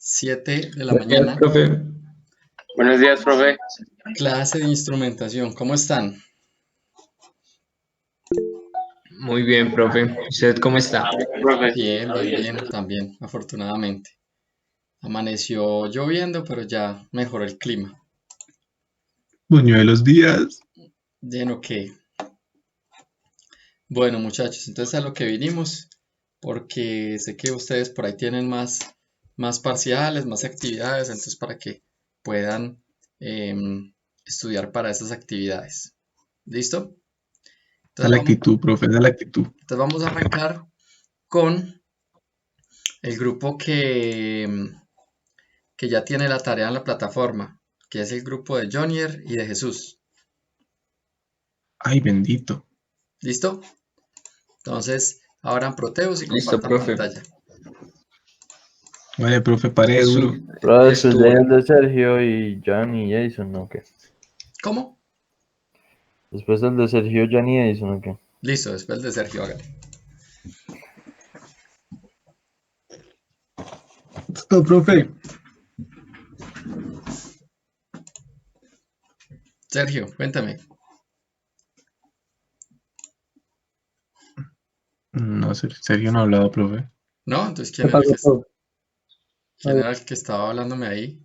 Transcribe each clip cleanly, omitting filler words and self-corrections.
7 de la Buenos días, mañana, profe. Buenos días, profe. clase de instrumentación. ¿Cómo están? Muy bien, profe. ¿Usted cómo está? Profe. Bien, bien, bien, también, afortunadamente. Amaneció lloviendo, pero ya mejoró el clima. Buñuelos Díaz. Lleno que. Bueno, muchachos, entonces a lo que vinimos, porque sé que ustedes por ahí tienen más parciales, más actividades, entonces para que puedan estudiar para esas actividades. ¿Listo? Esa es Entonces la vamos, actitud, profe, esa es la actitud. entonces vamos a arrancar con el grupo que ya tiene la tarea en la plataforma, que es el grupo de Jonier y de Jesús. Ay, bendito. ¿Listo? Entonces, abran Proteus y Listo, compartan profe. pantalla. Vale, profe, pare Jesús, duro. Pero después estuvo. de Sergio y Jan y Jason, ¿no qué? ¿Cómo? Después del de Sergio, Jan y Jason, ¿no qué? Listo, después de Sergio, hágale. Listo, profe. Sergio, cuéntame. No, Sergio no ha hablado, profe. ¿No? Entonces, ¿Qué pasó, profe? quién era el que estaba hablándome ahí?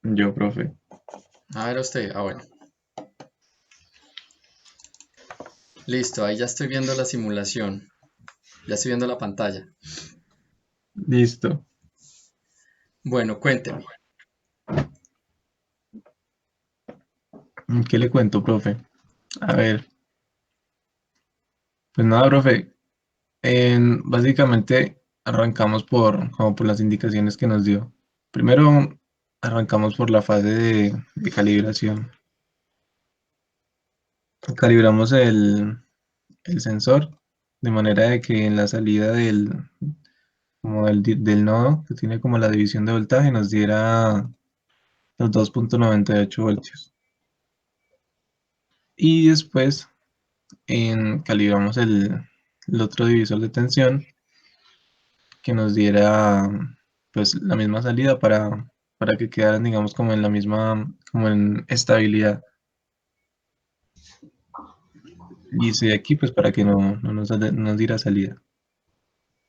Yo, profe. Ah, era usted. Ah, bueno. Listo, ahí ya estoy viendo la simulación. Ya estoy viendo la pantalla. Listo. Bueno, cuénteme. ¿Qué le cuento, profe? A ver, pues nada, profe. Básicamente arrancamos como por las indicaciones que nos dio. Primero arrancamos por la fase de calibración. Calibramos el sensor de manera de que en la salida del nodo que tiene como la división de voltaje nos diera los 2,98 voltios. Y después calibramos el otro divisor de tensión que nos diera pues la misma salida para que quedaran digamos como en la misma, como en estabilidad. Y estoy aquí pues para que no nos diera salida.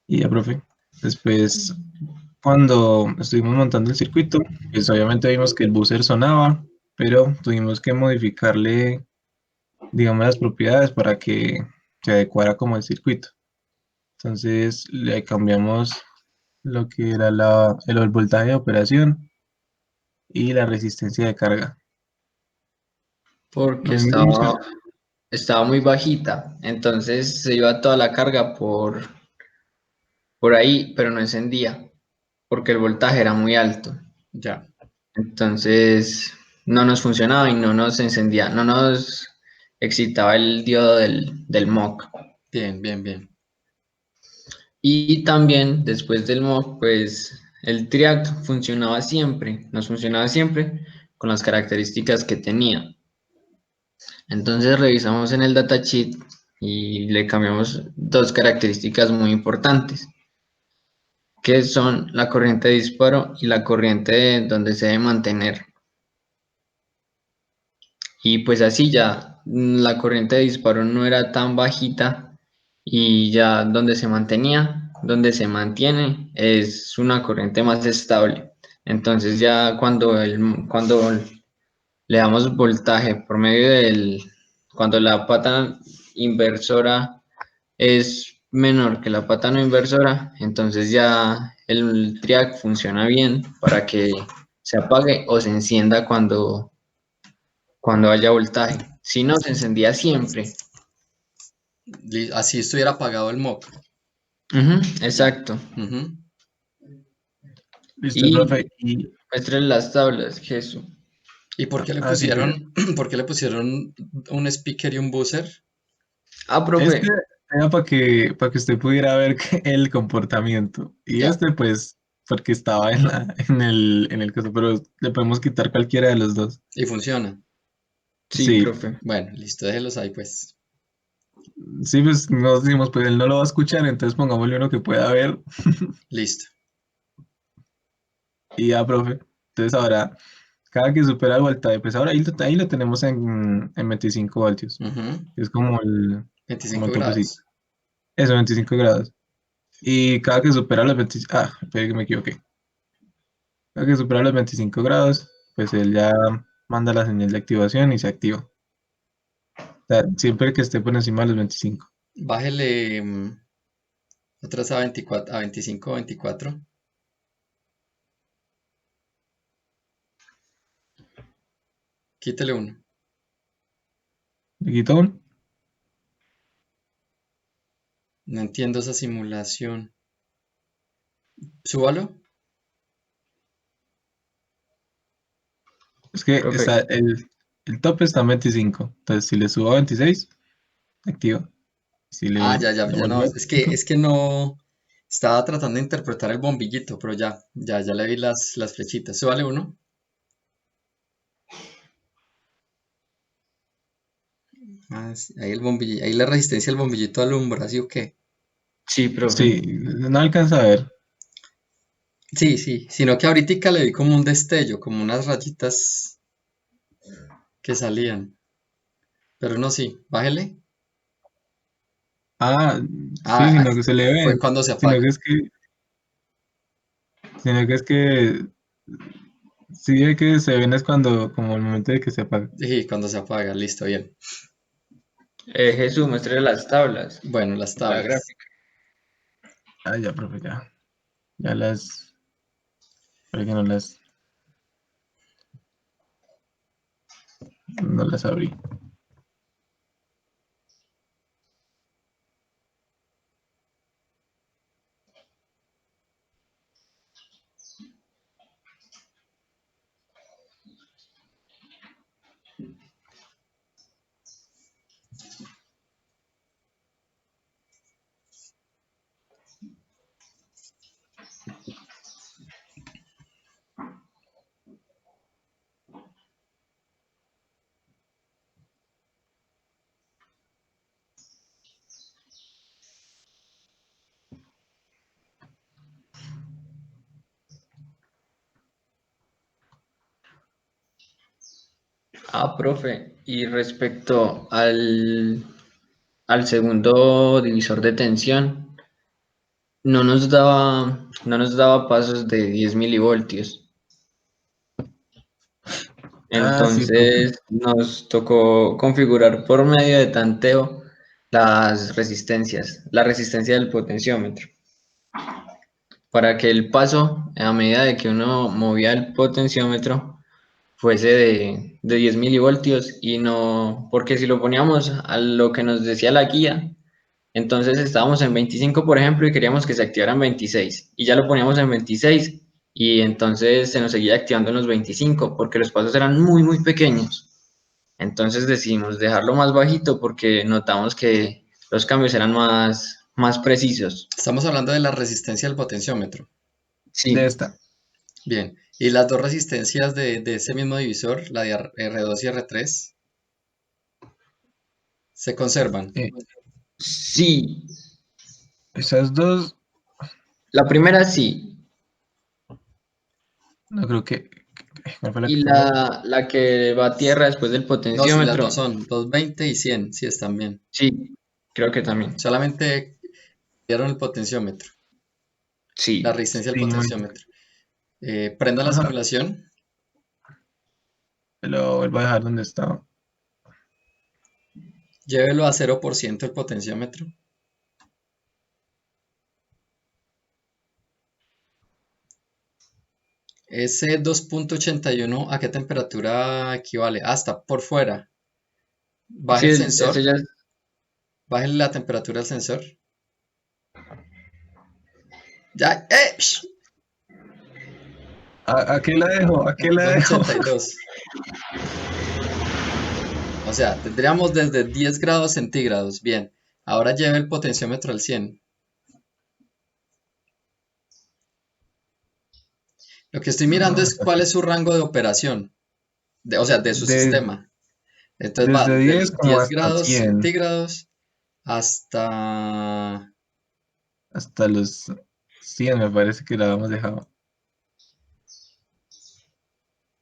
Y ya, profe. Después, cuando estuvimos montando el circuito, pues obviamente vimos que el buzzer sonaba, pero tuvimos que modificarle, digamos, las propiedades para que se adecuara como el circuito. Entonces le cambiamos lo que era el voltaje de operación y la resistencia de carga. Porque Lo mismo estaba muy bajita. Entonces se iba toda la carga por ahí, pero no encendía. Porque el voltaje era muy alto. Ya. Entonces no nos funcionaba y no nos encendía. No nos excitaba el diodo del MOC. Bien, bien, bien. Y también después del MOC, pues el Triac funcionaba siempre, nos funcionaba siempre con las características que tenía. Entonces revisamos en el datasheet y le cambiamos dos características muy importantes, que son la corriente de disparo y la corriente donde se debe mantener. Y pues así ya la corriente de disparo no era tan bajita y ya donde se mantenía, donde se mantiene es una corriente más estable. Entonces ya cuando le damos voltaje por medio cuando la pata inversora es menor que la pata no inversora, entonces ya el triac funciona bien para que se apague o se encienda cuando haya voltaje. Si no, se encendía siempre. Así estuviera apagado el mock. Ujú, exacto. Ujú. listo, Y profe. Y muestre las tablas, Jesús. ¿Y por qué le así que pusieron, por qué le pusieron un speaker y un buzzer? Ah, este profe, era para que usted pudiera ver el comportamiento. Y Ya. este, pues, porque estaba en el caso, pero le podemos quitar cualquiera de los dos. Y funciona. sí, Sí, profe. Bueno, listo, déjelos ahí pues. sí, pues nos decimos, pues él no lo va a escuchar, entonces pongámosle uno que pueda ver. Listo. Y ya, profe. Entonces ahora, cada que supera el voltaje, pues ahora ahí lo tenemos en 25 voltios. Ujú, Es como como 25 el topecito. grados. Eso, 25 grados. Y cada que supera los 25, espere que me equivoqué. Cada que supera los 25 grados, pues él ya manda la señal de activación y se activa. O sea, siempre que esté por encima de los 25. Bájele otra vez a 24, a 25 o 24. Quítele uno. ¿Le quito uno? No entiendo esa simulación. Súbalo. Es que Profe, el tope está en 25. Entonces, si le subo a 26, activa. Si Ah, le, ya, le ya vuelvo no. a Es que no. Estaba tratando de interpretar el bombillito, pero ya le vi las flechitas. Súbale uno. Ah, sí, ahí el bombillito, ahí la resistencia del bombillito alumbra, ¿sí o qué? sí, profe. Sí, no alcanza a ver. Sí, sí, sino que ahorita le vi como un destello, como unas rayitas que salían. Pero no, sí, bájele. Ah, sí, Ah, sino que se le fue ven. cuando se Sino que apaga. es que, sino que es que sí ve que se ven es cuando, como el momento de que se apaga. Sí, cuando se apaga, listo, bien. Jesús, muestre las tablas, Bueno, las la tablas. gráfica. Ah, ya, profe, ya. Ya las, para que no las abrí. Profe, y respecto al segundo divisor de tensión, no nos daba pasos de 10 milivoltios. Ah, sí, profe. Entonces nos tocó configurar por medio de tanteo las resistencias, la resistencia del potenciómetro, para que el paso, a medida de que uno movía el potenciómetro, fuese de 10 milivoltios y no, porque si lo poníamos a lo que nos decía la guía, entonces estábamos en 25, por ejemplo, y queríamos que se activaran 26, y ya lo poníamos en 26, y entonces se nos seguía activando en los 25, porque los pasos eran muy, muy pequeños. Entonces decidimos dejarlo más bajito porque notamos que los cambios eran más precisos. Estamos hablando de la resistencia del potenciómetro. De Sí, esta. Bien. Y las dos resistencias de ese mismo divisor, la de R2 y R3, se conservan. Eh, sí, esas dos, la primera sí, no creo ¿cuál fue la que y cambió? la que va a tierra después del No, sí, las dos potenciómetro, son 220 y 100, sí están bien. sí, creo que también. Solamente dieron el potenciómetro, la Sí, resistencia del Sí, potenciómetro. Prenda la ajá, simulación, lo vuelvo a dejar donde estaba. llévelo a 0% el potenciómetro. Ese 2.81, ¿a qué temperatura equivale? Hasta por fuera. Baje sí, el eso sensor, ya, baje la temperatura del sensor. Ya, ¿A qué la dejo? ¿A qué la dejo? 282. O sea, tendríamos desde 10 grados centígrados. Bien, ahora lleve el potenciómetro al 100. Lo que estoy mirando No, es cuál es su rango de operación, o sea, de su de, sistema. Entonces va desde desde 10 el como 10 hasta grados 100, centígrados hasta... hasta los 100 me parece que la habíamos dejado.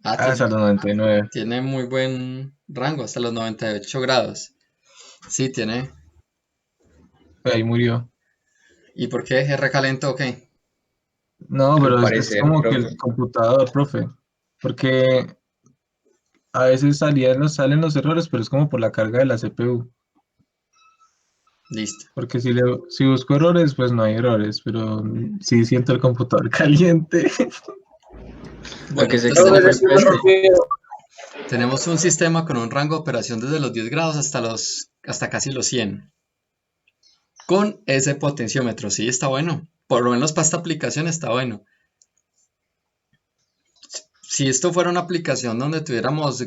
Ah, Hasta los 99. tiene muy buen rango, hasta los 98 grados. Sí, tiene. Ahí murió. ¿Y por qué? ¿Es recalentó o qué? No, Al pero es parecer, como que profe. el computador, profe. Porque a veces salen los errores, pero es como por la carga de la CPU. Listo. Porque si busco errores, pues no hay errores, pero sí siento el computador caliente. Lo Bueno, que se entonces quema tenemos, es el PC. tenemos un sistema con un rango de operación desde los 10 grados hasta casi los 100. Con ese potenciómetro, sí, está bueno. Por lo menos para esta aplicación está bueno. Si esto fuera una aplicación donde tuviéramos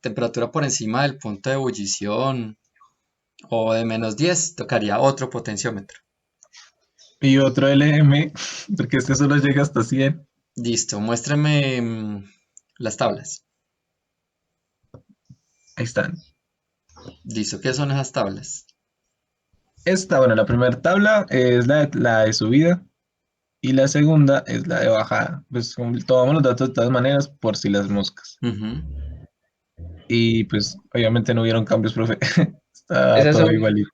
temperatura por encima del punto de ebullición o de -10, tocaría otro potenciómetro. Y otro LM, porque este solo llega hasta 100. Listo, muéstreme las tablas. Ahí están. Listo, ¿qué son esas tablas? Bueno, la primera tabla es la de subida y la segunda es la de bajada. Pues tomamos los datos de todas maneras por si las moscas. Ujú. Y pues obviamente no hubieron cambios, profe. Está Esas todo son, igualito.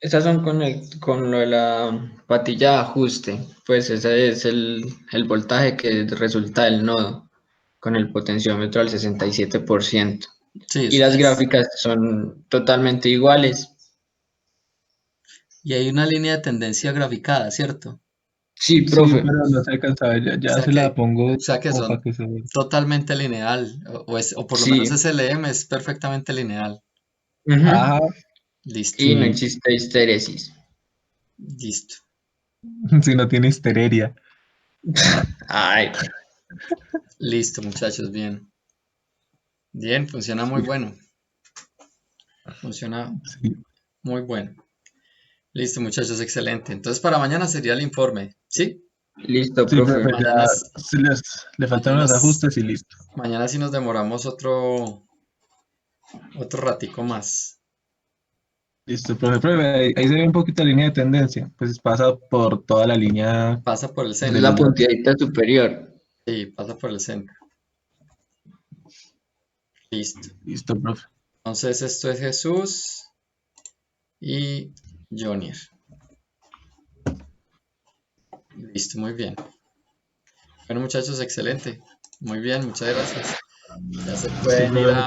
esas son con lo de la patilla de ajuste. Pues ese es el voltaje que resulta del nodo con el potenciómetro al 67%. Sí, Y eso las ya es. gráficas son totalmente iguales. Y hay una línea de tendencia graficada, ¿cierto? Sí, Sí, profe. pero no se alcanza a ver. Ya, O ya sea se la que, pongo o sea que como para son que se vea. totalmente lineal, o por lo menos Sí. SLM es perfectamente lineal. Ujú. Ajá, Listo, Y no sí. existe histeresis. listo. Si no tiene histeria. Ay, Listo, muchachos, bien. Bien, funciona muy Sí, bueno. Funciona sí. muy bueno. Listo, muchachos, excelente. Entonces, para mañana sería el informe, ¿sí? listo, Sí, profe. profe, Mañana, ya sí le faltan mañana, unos ajustes y listo. mañana sí nos demoramos otro ratico más. Listo, profe, profe, ahí se ve un poquito la línea de tendencia. Pues pasa por toda la línea Pasa por el Es de centro. la los datos. puntiadita superior. Sí, pasa por el centro. Listo. Listo, profe. Entonces, esto es Jesús y Jonier. Listo, muy bien. Bueno, muchachos, excelente. Muy bien, muchas gracias. Ya se Listo, pueden ir profe.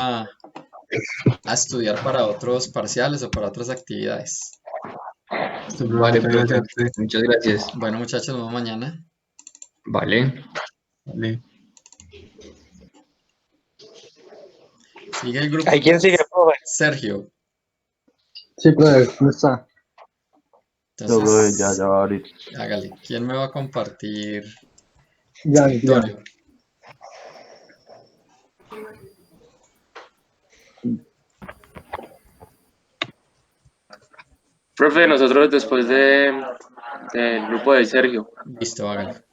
a estudiar para otros parciales o para otras actividades. Listo, profe. Vale, Muchas profe. gracias a usted. Muchas gracias. Bueno, muchachos, nos vemos mañana. Vale. Vale. Sigue el grupo, ¿Hay quién sigue, profe? Sergio. Sí, profe, ¿cómo está? Yo, profe, ya, Entonces, ya va a abrir. hágale. ¿Quién me va a compartir Ya, ya. escritorio? Profe, nosotros después del grupo de Sergio. Listo, hágale.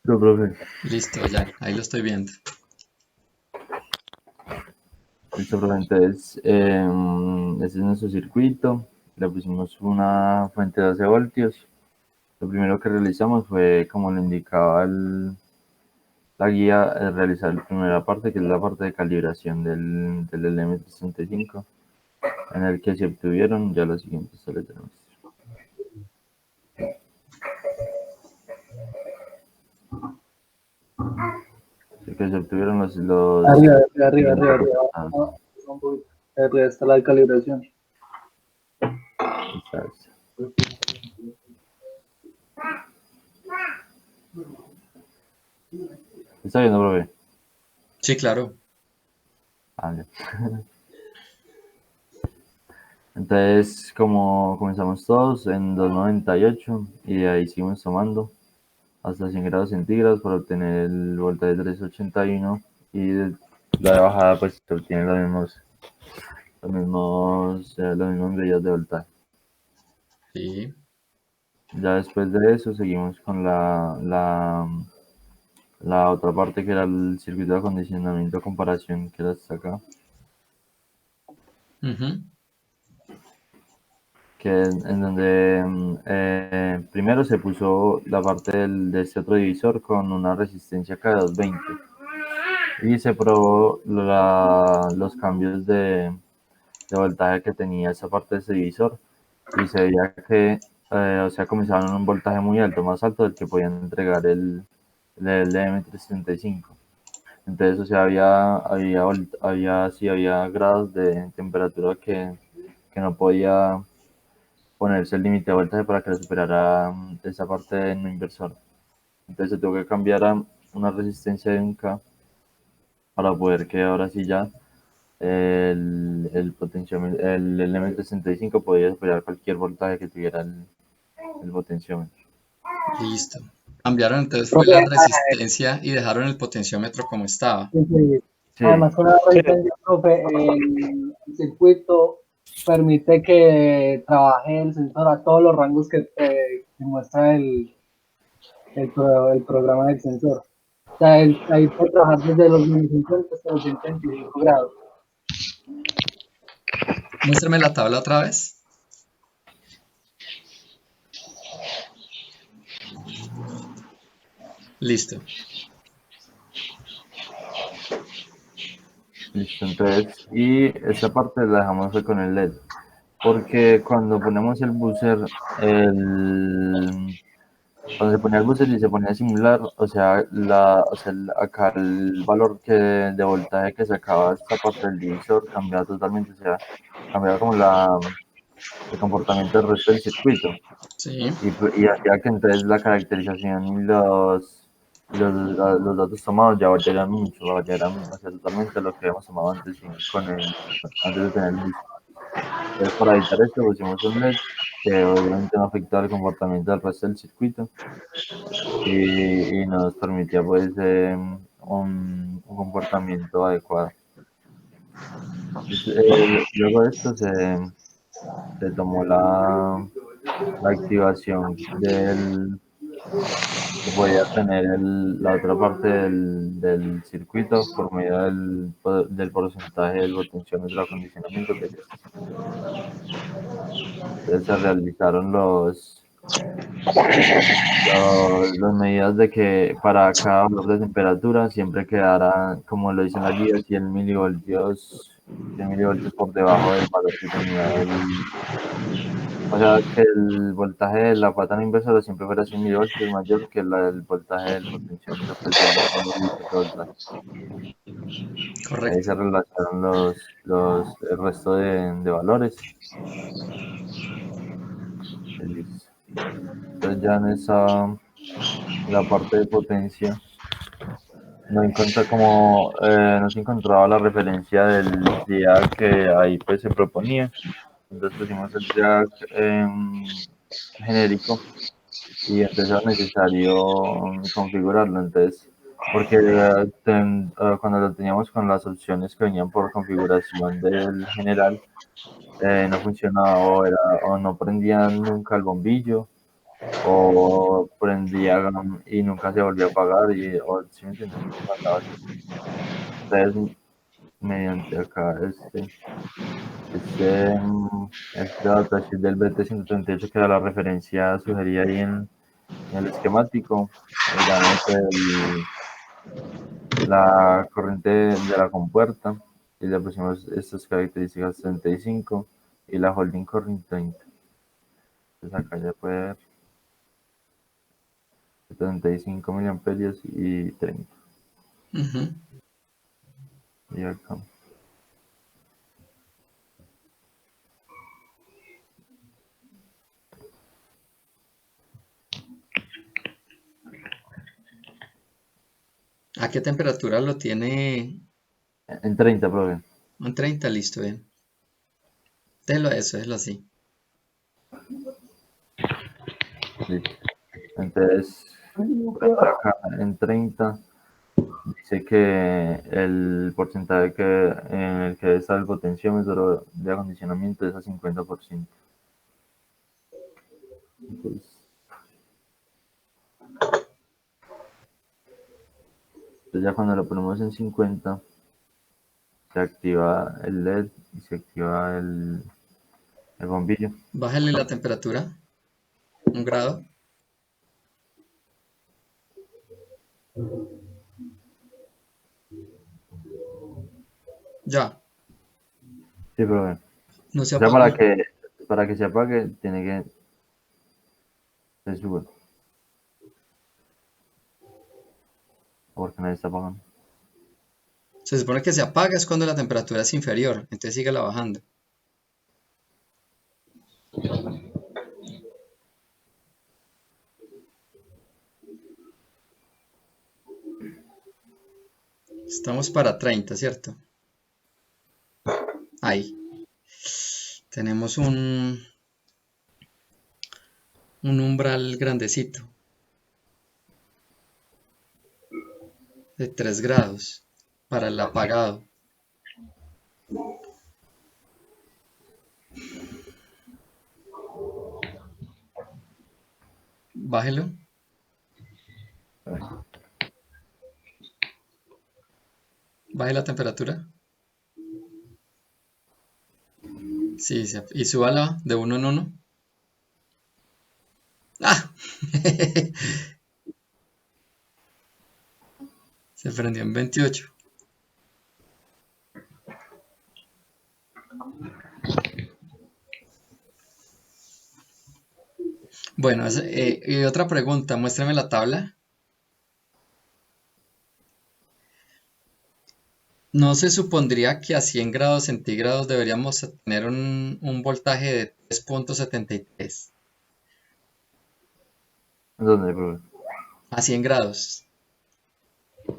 Yo, profe. Listo, ya. Ahí lo estoy viendo. Listo, profe. Entonces, ese es nuestro circuito. Le pusimos una fuente de 12 voltios. Lo primero que realizamos fue, como lo indicaba la guía, realizar la primera parte, que es la parte de calibración del LM65, en el que se obtuvieron ya los siguientes sales de muestra. El que se obtuvieron Arriba, arriba, arriba, siguientes arriba. resultados. No, un poquito. Arriba está la calibración. Está. ¿Está viendo, profe? Sí, claro. Ah, ya. Entonces, como comenzamos todos en 298 y de ahí seguimos tomando hasta 100 grados centígrados para obtener el voltaje de 381 y la de bajada pues se obtiene las mismas medidas de voltaje. Sí. Ya después de eso seguimos con la otra parte que era el circuito de acondicionamiento a comparación que era hasta acá, Ujú. que en donde primero se puso la parte de este otro divisor con una resistencia acá de 220 y se probó los cambios de voltaje que tenía esa parte de ese divisor y se veía que, o sea, comenzaban en un voltaje muy alto, más alto del que podían entregar el M335. Entonces, o sea, había grados de temperatura que no podía ponerse el límite de voltaje para que lo superara esa parte no inversora. Entonces, se tuvo que cambiar a una resistencia de 1K para poder que ahora sí ya el M365 podía superar cualquier voltaje que tuviera el potenciómetro. Listo. Cambiaron entonces fue Profe, la resistencia y dejaron el potenciómetro como estaba. Sí, además con la resistencia, profe, el circuito permite que trabaje el sensor a todos los rangos que muestra el programa del sensor. O sea, ahí puede trabajar desde los menos 50 hasta los 125 grados. Muéstrame la tabla otra vez. Listo. listo. Entonces, y esta parte la dejamos fue con el LED. Porque cuando ponemos el buzzer, cuando se ponía el buzzer y se ponía a simular, o sea, acá el valor de voltaje que sacaba esta parte del divisor cambiaba totalmente, o sea, cambiaba como el comportamiento del resto del circuito. Sí. Y hacía que entonces la caracterización y los datos tomados ya variaran, o sea, totalmente lo que habíamos tomado antes, antes de tener el buzzer. Entonces, para evitar esto, pusimos un LED que obviamente no afectaba el comportamiento del resto del circuito y nos permitía pues un comportamiento adecuado. Luego de esto se tomó la activación que podía tener la otra parte del circuito por medio del porcentaje del potenciómetro de acondicionamiento que es. Entonces se realizaron las medidas de que para cada valor de temperatura siempre quedara, como lo dice en la guía, 100 milivoltios por debajo del valor que tenía o sea, que el voltaje de la pata no inversora siempre fuera 100 milivoltios mayor que el voltaje del potenciómetro, pues del divisor de voltaje. Ahí Correcto. se relacionaron el resto de valores. Y listo. Entonces ya la parte de potencia, no se encontraba la referencia del jack que ahí pues se proponía. Entonces pusimos el jack genérico y entonces era necesario configurarlo. Entonces, porque cuando lo teníamos con las opciones que venían por configuración del general, no funcionaba o no prendía nunca el bombillo o prendía y nunca se volvió a apagar o ¿sí me entiendes? Andaba así. Entonces, mediante acá este datasheet del BT138 que era la referencia sugerida ahí en el esquemático, miramos la corriente de la compuerta y le pusimos estas características 35 y la holding current 30. Entonces acá ya puede ver 75 miliamperios y 30. Ujú. Y acá. ¿A qué temperatura lo tiene? En 30, profe. En 30, listo, bien. Déjelo a eso, déjelo así. Listo. Entonces, acá en 30 dice que el porcentaje en el que está el potenciómetro de acondicionamiento es a 50%. Entonces ya cuando lo ponemos en 50, se activa el LED y se activa el bombillo. Bájale la temperatura, 1 grado. Ya, Sí, profe. no se O sea, apagó. para que se apague, tiene que se sube. Porque nadie está apagando. Se supone que se apaga es cuando la temperatura es inferior, entonces sígala bajando. Estamos para 30, ¿cierto? Ahí. Tenemos un umbral grandecito de 3 grados para el apagado. Bájelo. Baje la temperatura. Sí, y súbala de 1 en 1. ¡Ah! Se prendió en 28. Bueno, y otra pregunta, muéstrame la tabla. ¿No se supondría que a 100 grados centígrados deberíamos tener un voltaje de 3.73? ¿Dónde, profe? A 100 grados.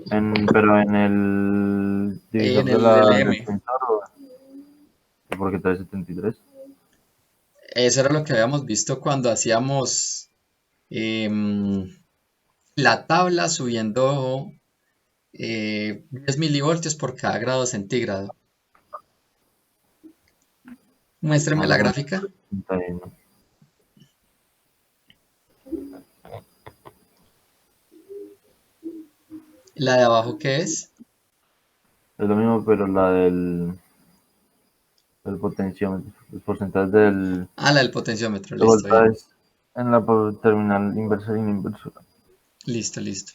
Pero en el divisor En de el del LM. sensor, porque trae 73. Eso era lo que habíamos visto cuando hacíamos la tabla subiendo 10 milivoltios por cada grado centígrado. Muéstrame Más la o menos gráfica. 71. ¿La de abajo qué es? Es lo mismo, pero del potenciómetro. Los porcentajes del Ah, la del potenciómetro. de Listo, bien. voltajes en la terminal inversora y no inversora. Listo, listo.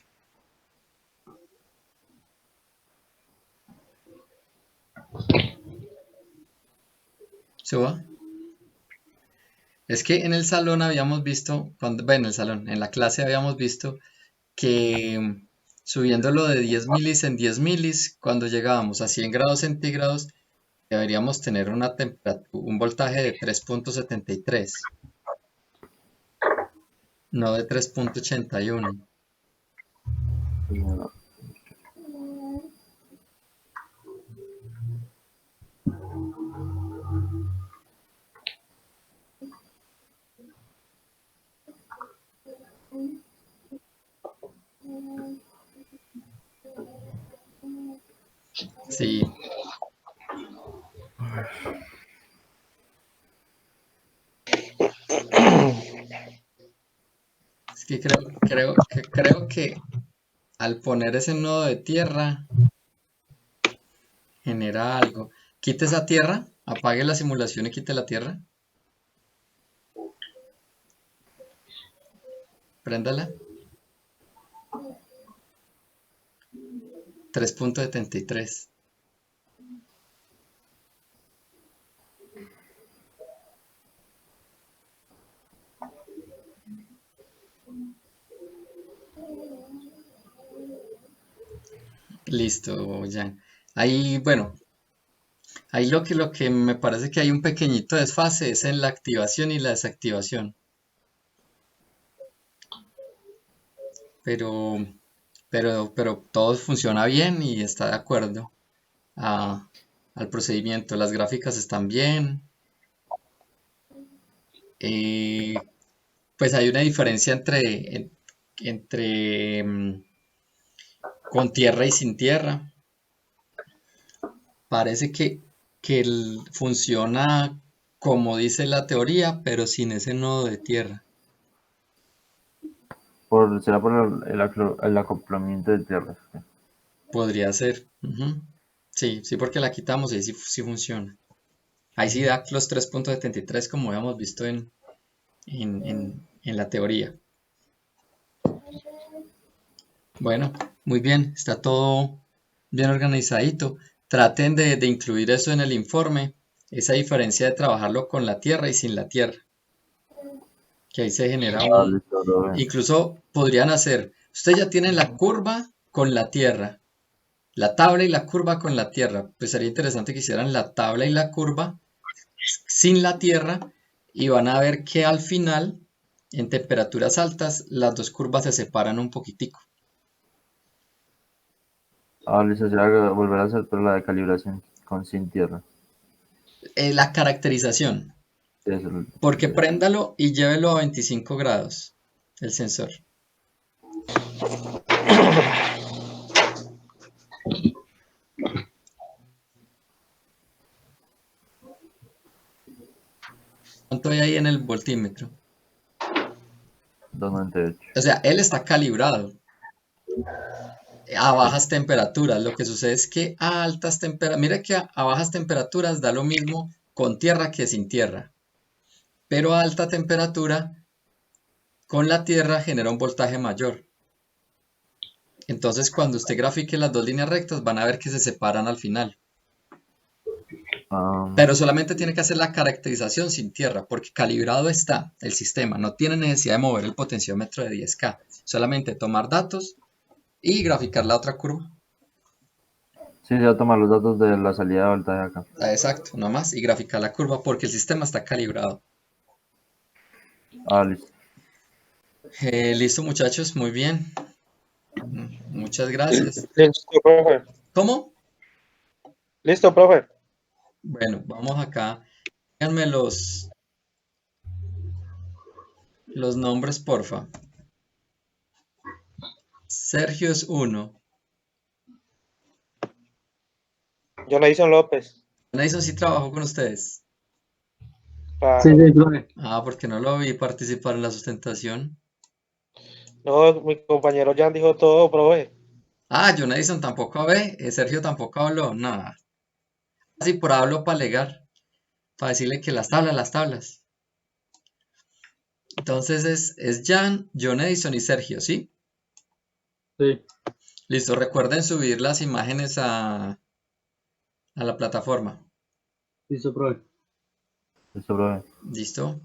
Suba. Es que en el salón habíamos visto, bueno, en el salón, en la clase habíamos visto que subiéndolo de 10 milis en 10 milis, cuando llegábamos a 100 grados centígrados, deberíamos tener una temperatura, un voltaje de 3.73, no de 3.81. Sí, es que creo que al poner ese nodo de tierra genera algo. Quite esa tierra, apague la simulación y quite la tierra. Préndala. 3.73. Listo, ya. Ahí, bueno, ahí lo que me parece que hay un pequeñito desfase es en la activación y la desactivación. Pero pero todo funciona bien y está de acuerdo al procedimiento. Las gráficas están bien. Pues hay una diferencia entre con tierra y sin tierra. Parece que funciona como dice la teoría, pero sin ese nodo de tierra. Será por el acoplamiento de tierras. Podría ser. Ujú. Sí, sí, porque la quitamos y ahí sí, sí funciona. Ahí sí da los 3.73 como habíamos visto en la teoría. Bueno, muy bien, está todo bien organizadito. Traten de incluir eso en el informe, esa diferencia de trabajarlo con la tierra y sin la tierra, que ahí se genera Ah, listo, profe. incluso podrían hacer, ustedes ya tienen la curva con la tierra, la tabla y la curva con la tierra, pues sería interesante que hicieran la tabla y la curva sin la tierra y van a ver que al final, en temperaturas altas, las dos curvas se separan un poquitico. Ah, listo, será volver a hacer pero la de calibración sin tierra. La caracterización, Sí, eso es porque préndalo y llévelo a 25 grados el sensor. ¿Cuánto hay ahí en el voltímetro? 298. O sea, él está calibrado a bajas temperaturas. Lo que sucede es que a altas temperaturas, mira que a bajas temperaturas da lo mismo con tierra que sin tierra, pero a alta temperatura con la tierra genera un voltaje mayor. Entonces, cuando usted grafique las dos líneas rectas, van a ver que se separan al final. Ah, Pero solamente tiene que hacer la caracterización sin tierra, porque calibrado está el sistema. No tiene necesidad de mover el potenciómetro de 10K. Solamente tomar datos y graficar la otra curva. sí, se va a tomar los datos de la salida de voltaje acá. Exacto, no más. Y graficar la curva porque el sistema está calibrado. Ah, listo. Listo, muchachos, muy bien. Muchas gracias. Listo, profe. ¿Cómo? Listo, profe. Bueno, vamos acá. Díganme los nombres, porfa. Sergio es 1. Jonathan López. Nason sí trabajó con ustedes. Claro. Sí, sí, profe. Ah, porque no lo vi participar en la sustentación. No, mi compañero Jan dijo todo, profe. Ah, Jonathan tampoco ve, Sergio tampoco habló, nada. Así por hablo para alegar, para decirle que las tablas. Entonces es Jan, John Edison y Sergio, ¿sí? Sí. Listo, recuerden subir las imágenes a la plataforma. Listo, profe. Listo, profe. ¿Listo?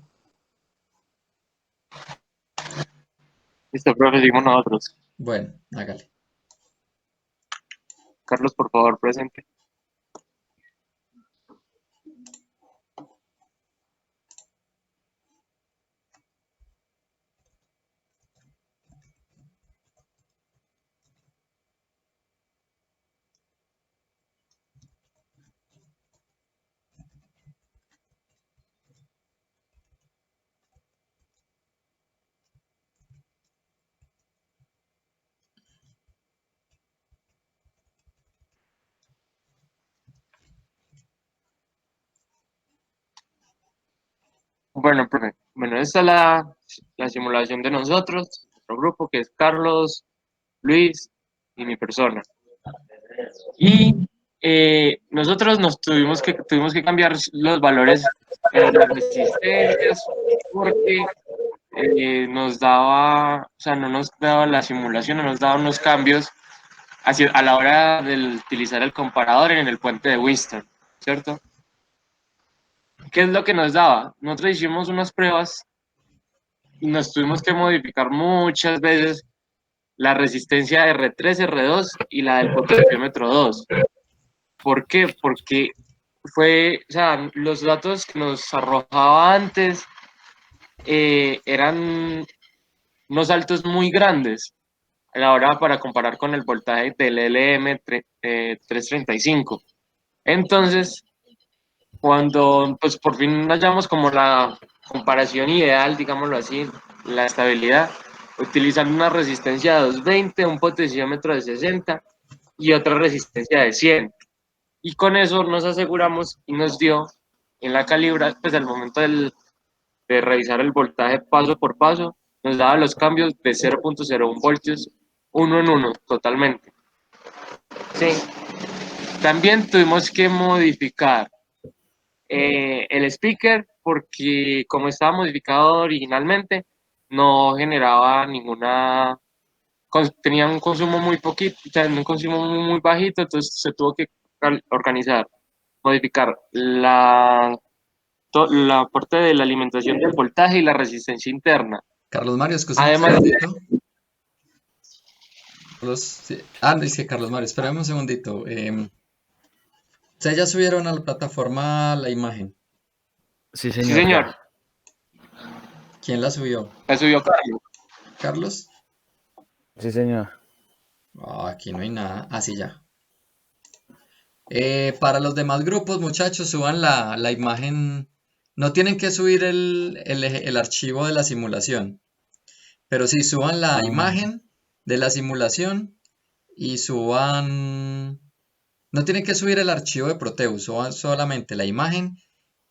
Listo, profe, seguimos nosotros. Bueno, hágale. Carlos, por favor, presente. Bueno, profe, bueno, esta es la simulación de nosotros, nuestro grupo, que es Carlos, Luis y mi persona. Y nosotros tuvimos que cambiar los valores en las resistencias porque nos daba, o sea, no nos daba la simulación, no nos daba unos cambios a la hora de utilizar el comparador en el puente de Winston, ¿cierto? ¿Qué es lo que nos daba? Nosotros hicimos unas pruebas y nos tuvimos que modificar muchas veces la resistencia R3, R2 y la del potenciómetro 2. ¿Por qué? Porque o sea, los datos que nos arrojaba antes eran unos saltos muy grandes. a la hora para comparar con el voltaje del LM335. Entonces, cuando pues por fin hallamos como la comparación ideal, digámoslo así, la estabilidad, utilizando una resistencia de 220, un potenciómetro de 60 y otra resistencia de 100. Y con eso nos aseguramos y nos dio en la calibra, pues al momento de revisar el voltaje paso por paso, nos daba los cambios de 0.01 voltios, uno en uno, totalmente. Sí. También tuvimos que modificar el speaker porque como estaba modificado originalmente, no generaba ninguna, tenía un consumo muy poquito, o sea, un consumo muy bajito, entonces se tuvo que organizar, modificar la parte de la alimentación del voltaje y la resistencia interna. Carlos Mario, escúchame un Además, segundito. Sí. Dice Carlos Mario, espérame un segundito. Ustedes ya subieron a la plataforma la imagen. Sí, sí señor. señor, ¿Quién la subió? la subió Carlos. ¿Carlos? Sí, señor. Aquí no hay nada. Sí, ya. Para los demás grupos, muchachos, suban la imagen. No tienen que subir el archivo de la simulación, pero sí suban la imagen de la simulación y suban. No tienen que subir el archivo de Proteus, suban solamente la imagen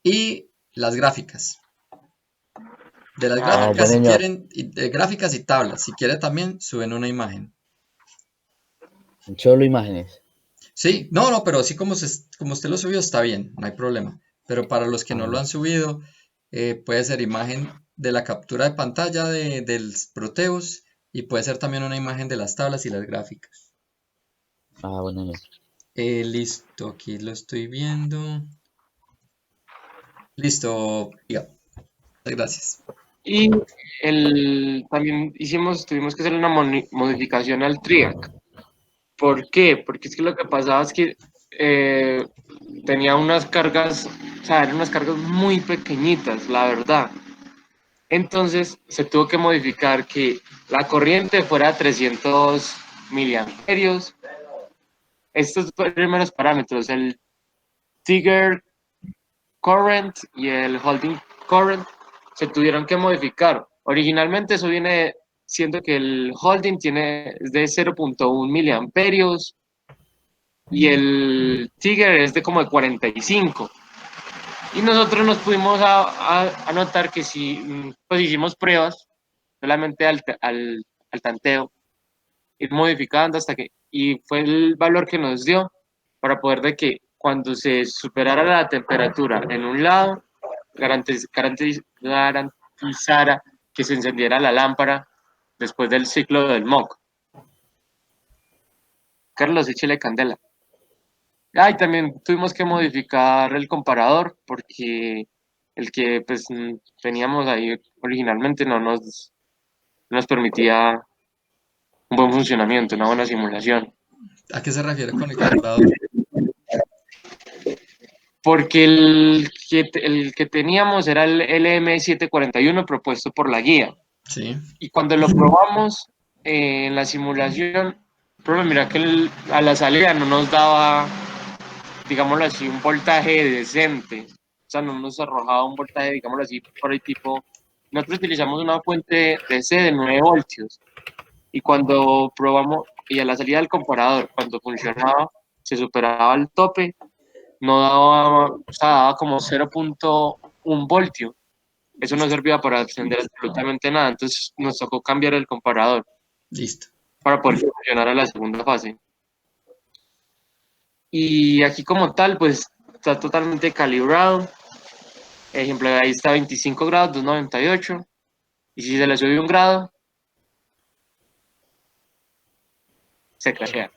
y las gráficas. De las gráficas, bueno, si señor. quieren, de gráficas y tablas, si quieren también, suben una imagen. Solo imágenes. Sí, no, pero así como usted lo subió está bien, no hay problema. Pero para los que no lo han subido, puede ser imagen de la captura de pantalla del Proteus y puede ser también una imagen de las tablas y las gráficas. Bueno, señor. Listo, aquí lo estoy viendo. Listo, ya. Gracias. Y también tuvimos que hacer una modificación al TRIAC. ¿Por qué? Porque es que lo que pasaba es que tenía unas cargas, o sea, eran unas cargas muy pequeñitas, la verdad. Entonces se tuvo que modificar que la corriente fuera 300 miliamperios. Estos primeros parámetros, el trigger current y el holding current, se tuvieron que modificar. Originalmente eso viene siendo que el holding es de 0.1 miliamperios y el trigger es de como de 45. Y nosotros nos pudimos a notar que si pues hicimos pruebas solamente al tanteo, ir modificando hasta que, y fue el valor que nos dio para poder de que cuando se superara la temperatura en un lado, garantizara que se encendiera la lámpara después del ciclo del MOC. Carlos, échale candela. Y también tuvimos que modificar el comparador porque el que pues teníamos ahí originalmente no nos permitía un buen funcionamiento, una buena simulación. ¿A qué se refiere con el comparador? Porque el que teníamos era el LM741 propuesto por la guía. Sí. Y cuando lo probamos en la simulación, mira que a la salida no nos daba, digámoslo así, un voltaje decente. O sea, no nos arrojaba un voltaje, digámoslo así, por el tipo. Nosotros utilizamos una fuente DC de 9 voltios. Y cuando probamos, y a la salida del comparador, cuando funcionaba, se superaba el tope, no daba, o sea, daba como 0.1 voltio. Eso no servía para encender absolutamente nada, entonces nos tocó cambiar el comparador. Listo. Para poder funcionar a la segunda fase. Y aquí como tal, pues está totalmente calibrado. Ejemplo, ahí está 25 grados, 298. Y si se le sube un grado, se crashea.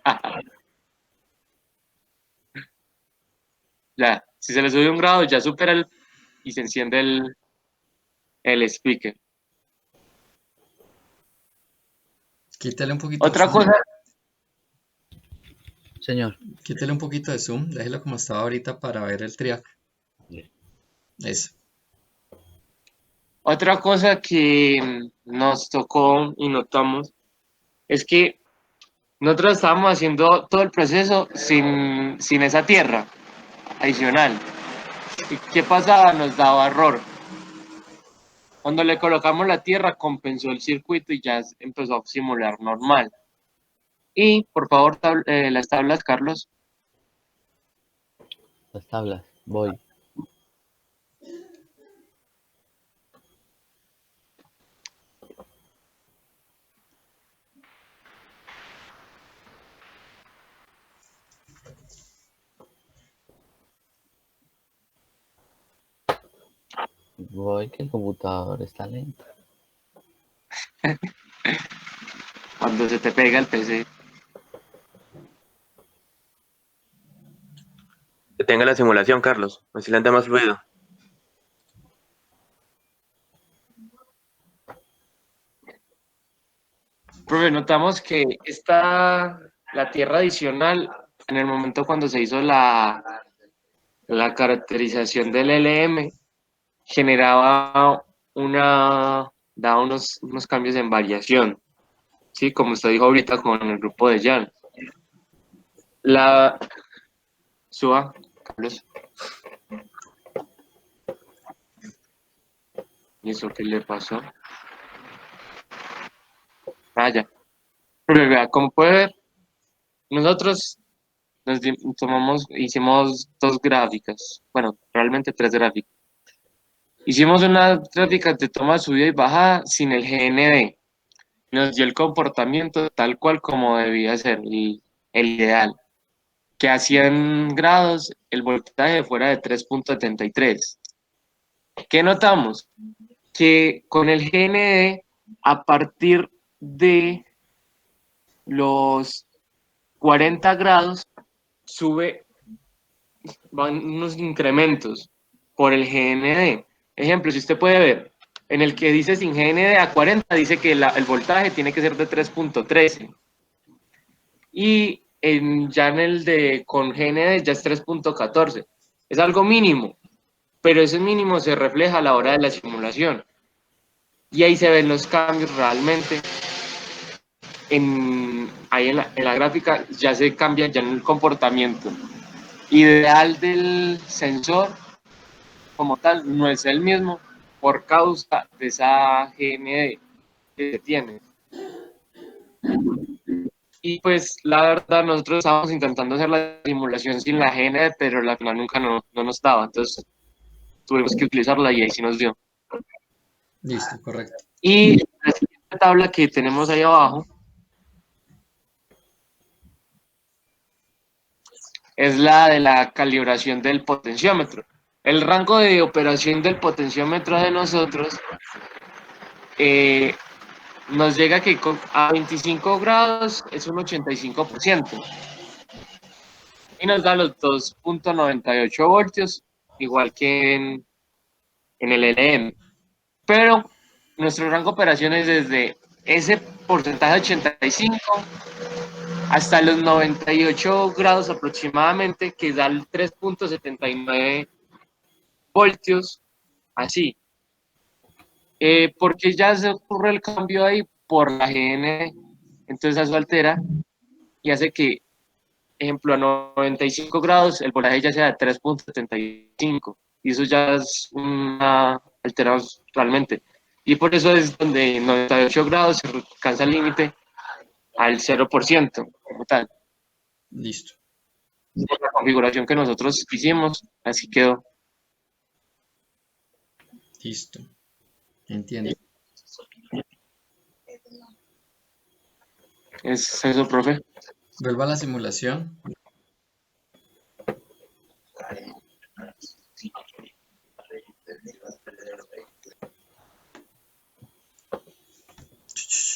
Ya, si se le sube un grado, ya supera y se enciende el speaker. Quítale un poquito Otra de zoom. cosa. Señor. Quítale un poquito de zoom, déjelo como estaba ahorita para ver el triac. Eso. Otra cosa que nos tocó y notamos es que nosotros estábamos haciendo todo el proceso sin esa tierra adicional. ¿Y qué pasaba? Nos daba error. Cuando le colocamos la tierra, compensó el circuito y ya empezó a simular normal. Y, por favor, las tablas, Carlos. Las tablas. Voy. Voy, que el computador está lento. Cuando se te pega el PC. Que tenga la simulación, Carlos. Así le anda más fluido. Profe, notamos que la tierra adicional, en el momento cuando se hizo la caracterización del LM, generaba daba unos cambios en variación, ¿sí? Como usted dijo ahorita con el grupo de Jan. Suba, Carlos. ¿Y eso qué le pasó? Ah, ya. Pero vea, como puede ver, nosotros hicimos dos gráficas, bueno, realmente tres gráficas. Hicimos una gráfica de toma, subida y bajada sin el GND. Nos dio el comportamiento tal cual como debía ser, el ideal. Que a 100 grados el voltaje fuera de 3.73. ¿Qué notamos? Que con el GND, a partir de los 40 grados, van unos incrementos por el GND. Ejemplo, si usted puede ver, en el que dice sin GND a 40, dice que el voltaje tiene que ser de 3.13. Y ya en el de con GND ya es 3.14. Es algo mínimo, pero ese mínimo se refleja a la hora de la simulación. Y ahí se ven los cambios realmente. Ahí en la gráfica ya se cambia ya en el comportamiento ideal del sensor como tal no es el mismo por causa de esa GND que se tiene. Y pues la verdad nosotros estábamos intentando hacer la simulación sin la GND, pero la final nunca no nos daba, entonces tuvimos que utilizarla y ahí sí nos dio. Listo, correcto. Y la siguiente tabla que tenemos ahí abajo es la de la calibración del potenciómetro. El rango de operación del potenciómetro de nosotros nos llega que a 25 grados es un 85% y nos da los 2.98 voltios, igual que en el LM. Pero nuestro rango de operación es desde ese porcentaje 85 hasta los 98 grados aproximadamente, que da el 3.79 voltios, así. Porque ya se ocurre el cambio ahí por la GN, entonces eso altera y hace que, ejemplo, a 95 grados el voltaje ya sea de 3.75 y eso ya es una alteración realmente. Y por eso es donde 98 grados se alcanza el límite al 0% como tal. Listo. Por la configuración que nosotros hicimos, así quedó. Listo. Entiendo. ¿Es eso, profe? Vuelva a la simulación.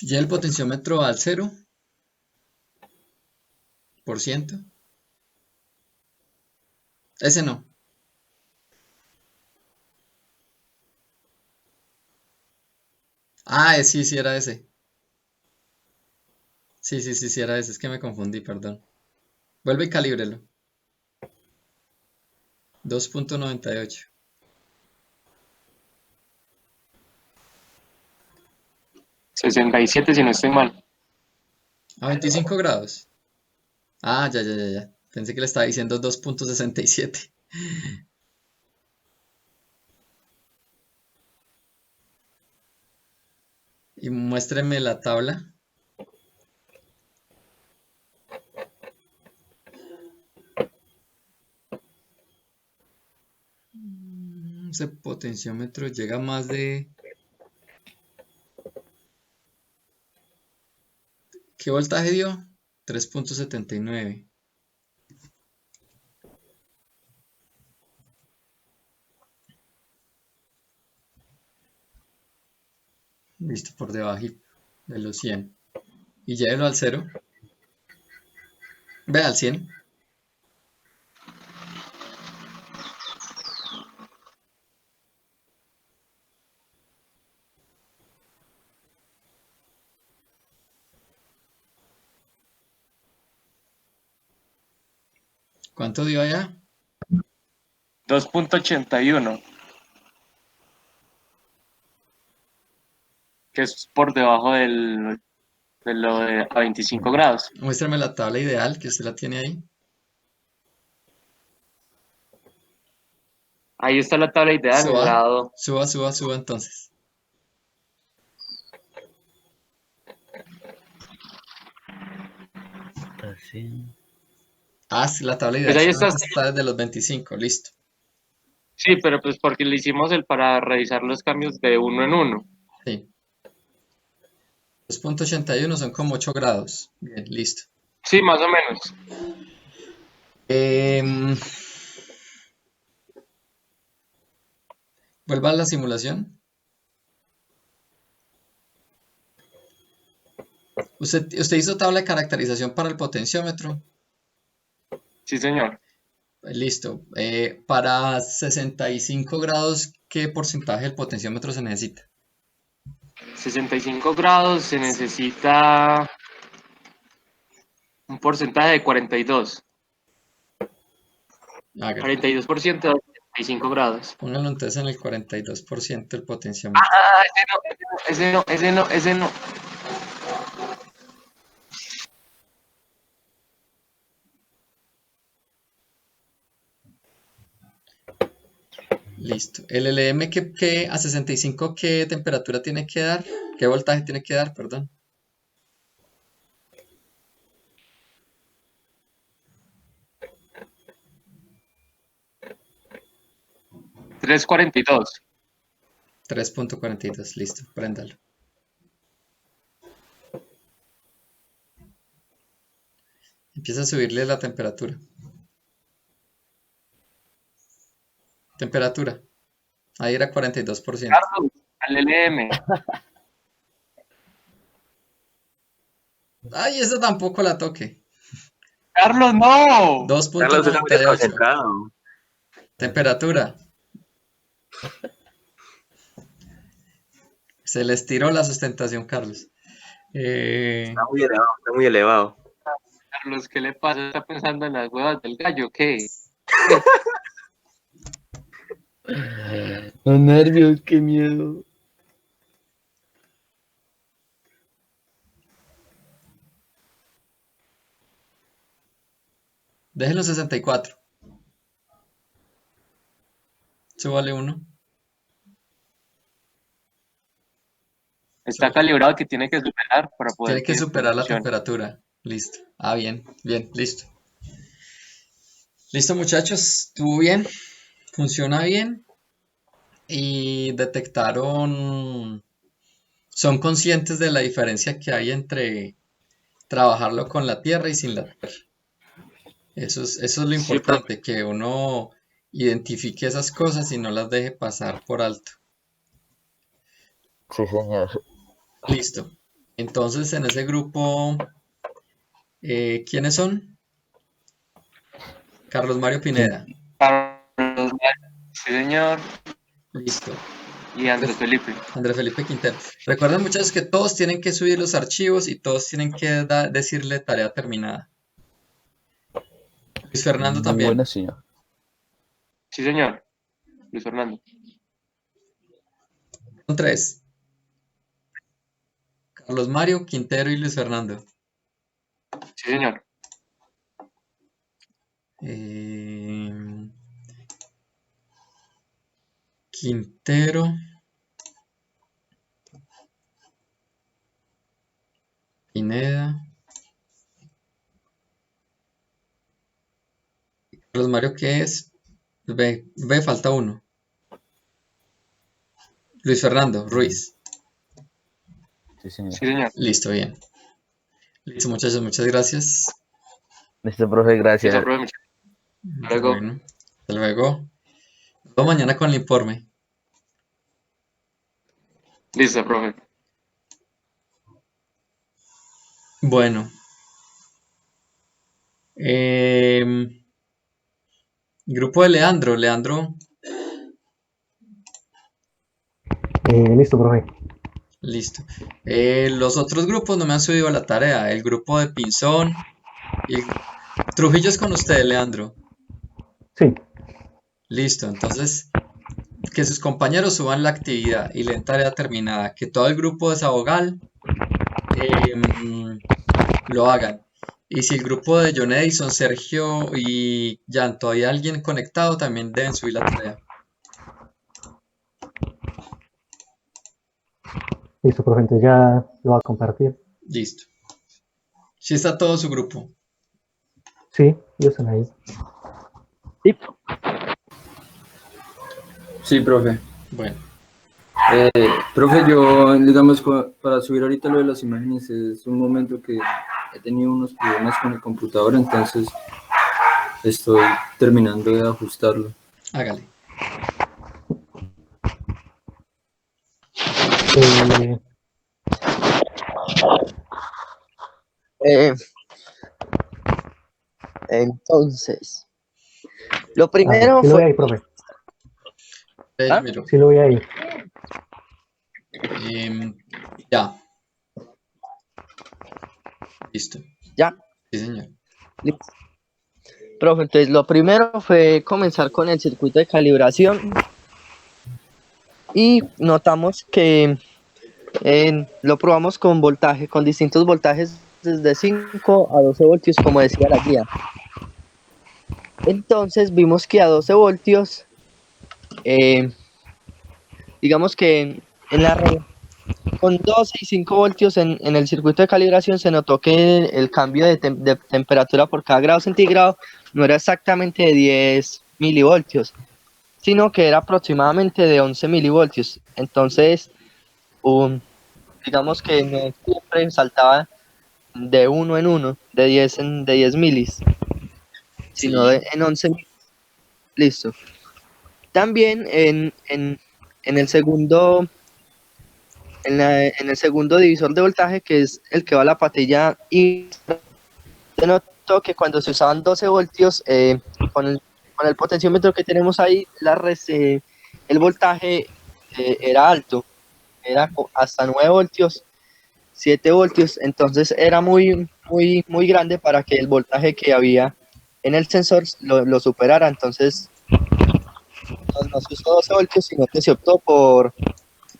Ya el potenciómetro al 0%. Ese no. Ah, sí, sí era ese. Sí, sí, sí, sí era ese. Es que me confundí, perdón. Vuelve y calíbrelo. 2.98. 67 si no estoy mal. A 25 grados. Ah, ya. Pensé que le estaba diciendo 2.67. Y muéstreme la tabla. Ese potenciómetro llega a más de... ¿Qué voltaje dio? 3.79. Listo, por debajo de los 100. Y llévelo al 0. Ve al 100. ¿Cuánto dio allá? 2.81, que es por debajo de lo de a 25 grados. Muéstrame la tabla ideal, que usted la tiene ahí. Ahí está la tabla ideal en el Suba, lado. suba entonces. Así. Ah, sí, la tabla Pues ideal ahí solamente está. está desde los 25, listo. Sí, pero pues porque le hicimos el para revisar los cambios de uno en uno. Sí. 2.81 son como 8 grados. Bien, listo. Sí, más o menos. Vuelva a la simulación. Usted hizo tabla de caracterización para el potenciómetro. Sí, señor. Listo. Para 65 grados, ¿qué porcentaje del potenciómetro se necesita? 65 grados se necesita un porcentaje de 42. Hágale. 42% de 65 grados. Póngalo entonces en el 42% del potenciómetro. Ese no. Listo. El LM que a 65, ¿qué temperatura tiene que dar? ¿Qué voltaje tiene que dar? Perdón. $3.42. 3.42. Listo. Préndalo. Empieza a subirle la temperatura. Temperatura. Ahí era 42%. Carlos, al LM. Ay, esa tampoco la toque. Carlos, no. Carlos, usted está muy 2.98. desconcentrado. Temperatura. Se les tiró la sustentación, Carlos. Está muy elevado, está muy elevado. Carlos, ¿qué le pasa? ¿Está pensando en las huevas del gallo? ¿Qué? Los nervios, qué miedo. Déjenlo 64. Súbale 1. Está calibrado que tiene que superar para poder Tiene que esto superar la funcione. temperatura. Listo. Ah, bien, listo. Listo, muchachos. Estuvo bien. Funciona bien. Y detectaron. Son conscientes de la diferencia que hay entre trabajarlo con la tierra y sin la tierra. Eso es lo Sí, profe. importante, que uno identifique esas cosas y no las deje pasar por alto. Sí, señor. Listo. Entonces, en ese grupo, ¿quiénes son? Carlos Mario Pineda. Carlos, sí, señor. Listo. Y Andrés Felipe. Andrés Felipe Quintero. Recuerden, muchachos, que todos tienen que subir los archivos y todos tienen que decirle tarea terminada. Luis Fernando Muy también. bueno, señor. Sí, señor. Luis Fernando. Son 3. Carlos Mario, Quintero y Luis Fernando. Sí, señor. Quintero. Pineda. Carlos Mario, ¿qué es? B, falta uno. Luis Fernando Ruiz. Sí, señor. Sí, señor. Listo, bien. Listo, muchachos, muchas gracias. Listo, profe, gracias. Listo, profe, muchas gracias. Luego. Bueno, hasta luego. Nos vemos mañana con el informe. Listo, profe. Bueno. Grupo de Leandro. Leandro, Listo, profe. listo. Los otros grupos no me han subido a la tarea. El grupo de Pinzón. Trujillo es con usted, Leandro. Sí. Listo, entonces que sus compañeros suban la actividad y le den tarea terminada. Que todo el grupo de Sabogal lo hagan. Y si el grupo de John Edison, Sergio y Jan, todavía alguien conectado, también deben subir la tarea. Listo, profe, entonces ya lo va a compartir. Listo. Si está todo su grupo. Sí, ya están ahí. Sí, profe. Bueno, Profe, yo, digamos, para subir ahorita lo de las imágenes es un momento que he tenido unos problemas con el computador, entonces estoy terminando de ajustarlo. hágale. Entonces, lo primero sí lo fue... voy ahí, profe. ¿Ah? Miro. Sí lo voy ahí. Ya. Listo. ¿Ya? Sí, señor. Listo. Profe, entonces lo primero fue comenzar con el circuito de calibración y notamos que lo probamos con voltaje, con distintos voltajes desde 5 a 12 voltios, como decía la guía. Entonces vimos que a 12 voltios, digamos que en la red, con 12 y 5 voltios en el circuito de calibración se notó que el cambio de temperatura por cada grado centígrado no era exactamente de 10 milivoltios, sino que era aproximadamente de 11 milivoltios. Entonces, digamos que no siempre saltaba de 1 en 1, de 10 milis, sino en 11 milis. Listo. También en el segundo... En el segundo divisor de voltaje, que es el que va a la patilla, y se notó que cuando se usaban 12 voltios, con el potenciómetro que tenemos ahí, el voltaje era alto, era hasta 9 voltios, 7 voltios, entonces era muy grande para que el voltaje que había en el sensor lo superara. Entonces no se usó 12 voltios, sino que se optó por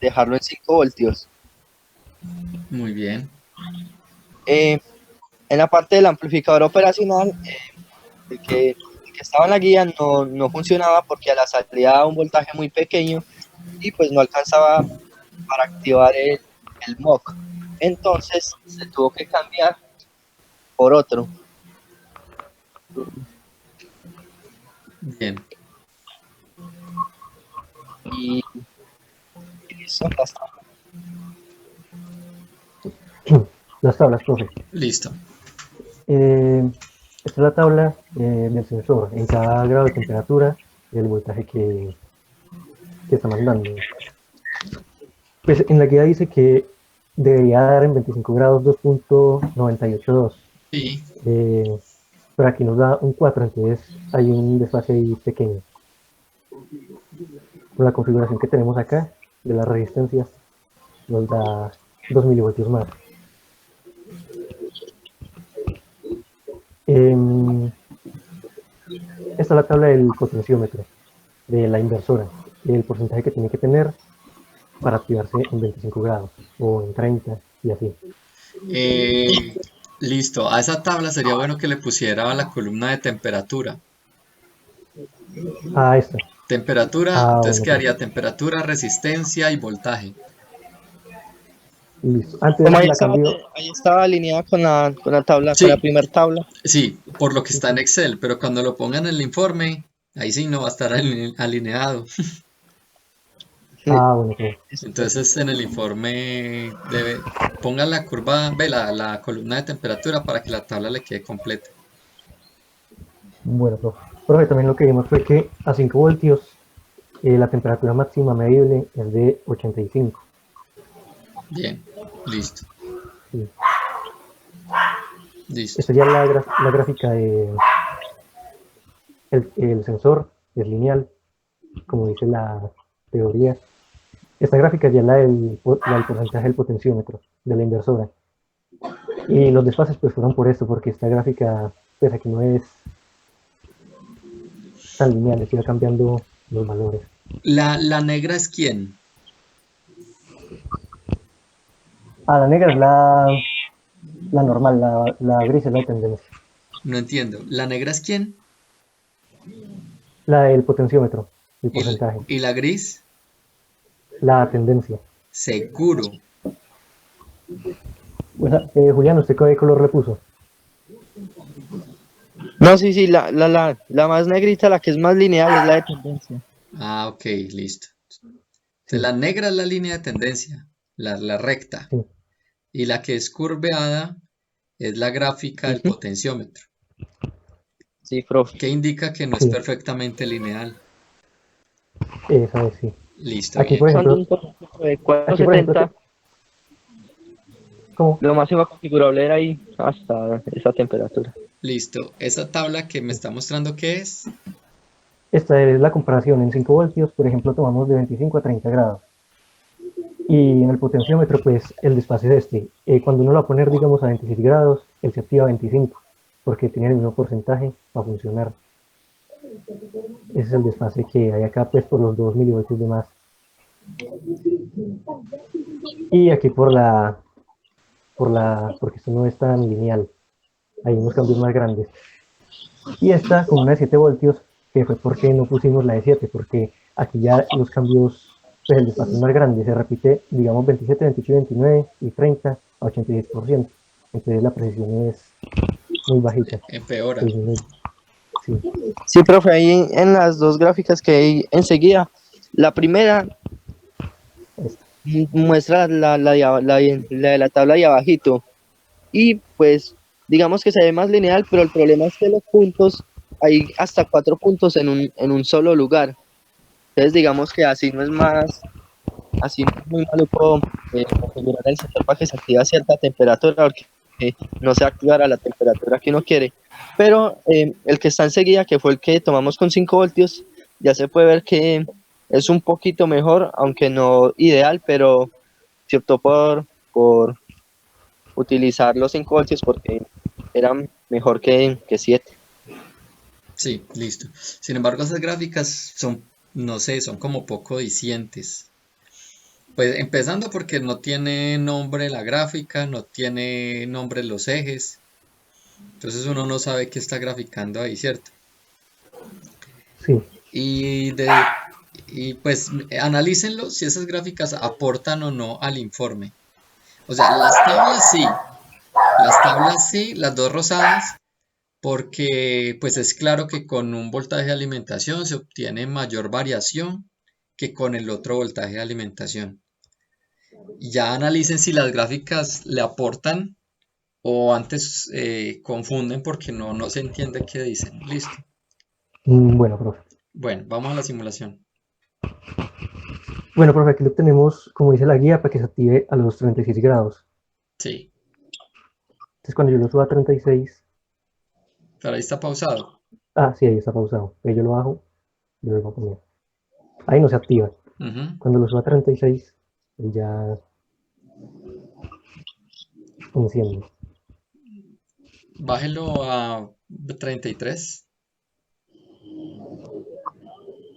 dejarlo en 5 voltios. Muy bien. En la parte del amplificador operacional, el que estaba en la guía no funcionaba porque a la salida un voltaje muy pequeño y pues no alcanzaba para activar el MOC. Entonces se tuvo que cambiar por otro. Bien. Y listo, basta. Las tablas, profe. Listo. Esta es la tabla del sensor en cada grado de temperatura y el voltaje que está mandando. Pues en la guía dice que debería dar en 25 grados 2.982. Sí. Pero aquí nos da un 4, entonces hay un desfase ahí pequeño. Con la configuración que tenemos acá de las resistencias nos da 2 milivoltios más. Esta es la tabla del potenciómetro de la inversora, el porcentaje que tiene que tener para activarse en 25 grados o en 30 y así. Listo, a esa tabla sería bueno que le pusiera la columna de temperatura. Ah, esta. Temperatura, Ah, entonces bueno, quedaría temperatura, resistencia y voltaje. listo. Antes Como la cambio. ahí estaba alineada con la tabla, con la Sí, primera tabla. sí, por lo que está en Excel, pero cuando lo pongan en el informe, ahí sí no va a estar alineado. Ah, bueno, profe. Entonces en el informe pongan la curva, la columna de temperatura para que la tabla le quede completa. Bueno, profe. Profe, también lo que vimos fue que a 5 voltios la temperatura máxima medible es de 85. Bien, listo, Sí. listo. Esta ya es la gráfica de el sensor, es lineal, como dice la teoría. Esta gráfica ya es la del porcentaje del potenciómetro, de la inversora. Y los desfases pues fueron por esto, porque esta gráfica, pues aquí no es tan lineal, se va cambiando los valores. ¿La negra es quién? Ah, la negra es la normal, la gris es la de tendencia. No entiendo. ¿La negra es quién? La del potenciómetro, el porcentaje. ¿Y la gris? La tendencia. Seguro. Bueno, Julián, ¿usted qué color le puso? No, sí, la más negrita, la que es más lineal, es la de tendencia. Ah, ok, listo. Entonces, la negra es la línea de tendencia, la recta. Sí. Y la que es curveada es la gráfica del potenciómetro. Sí, profe. Que indica que no es perfectamente lineal. Esa es, sí. Listo, Aquí, bien. por ejemplo, De 470, ¿cómo? lo máximo configurable era ahí hasta esa temperatura. Listo. Esa tabla que me está mostrando, ¿qué es? Esta es la comparación en 5 voltios, por ejemplo, tomamos de 25 a 30 grados. Y en el potenciómetro, pues, el desfase es este. Cuando uno lo va a poner, digamos, a 26 grados, él se activa a 25, porque tiene el mismo porcentaje para funcionar. Ese es el desfase que hay acá, pues, por los 2 milivoltios de más. Y aquí porque esto no es tan lineal. Hay unos cambios más grandes. Y esta con una de 7 voltios, que fue porque no pusimos la de 7, porque aquí ya los cambios, pues el desfase es más grande, se repite, digamos, 27, 28, 29 y 30 a 86%. Entonces la precisión es muy bajita. Empeora. Sí. Sí, profe, ahí en las dos gráficas que hay enseguida, la primera muestra la de la tabla ahí abajito. Y pues digamos que se ve más lineal, pero el problema es que los puntos, hay hasta 4 puntos en un solo lugar. Entonces digamos que así no es muy maluco configurar el sensor para que se active a cierta temperatura, porque no se activará a la temperatura que uno quiere. Pero el que está enseguida, que fue el que tomamos con 5 voltios, ya se puede ver que es un poquito mejor, aunque no ideal, pero se optó por utilizar los 5 voltios porque eran mejor que 7. Sí, listo. Sin embargo, esas gráficas son, no sé, son como poco dicientes. Pues empezando porque no tiene nombre la gráfica, no tiene nombre los ejes. Entonces uno no sabe qué está graficando ahí, ¿cierto? Sí. Y pues analícenlo si esas gráficas aportan o no al informe. O sea, las tablas sí, las dos rosadas, porque pues es claro que con un voltaje de alimentación se obtiene mayor variación que con el otro voltaje de alimentación. Ya analicen si las gráficas le aportan o antes confunden porque no se entiende qué dicen. Listo. Bueno, profe. Bueno, vamos a la simulación. Bueno, profe, aquí lo tenemos, como dice la guía, para que se active a los 36 grados. Sí. Entonces cuando yo lo suba a 36... Pero ahí está pausado. Ah, sí, ahí está pausado. Ahí yo lo bajo y lo vuelvo a poner. Ahí no se activa. Cuando lo suba a 36, él ya enciende. Bájelo a 33.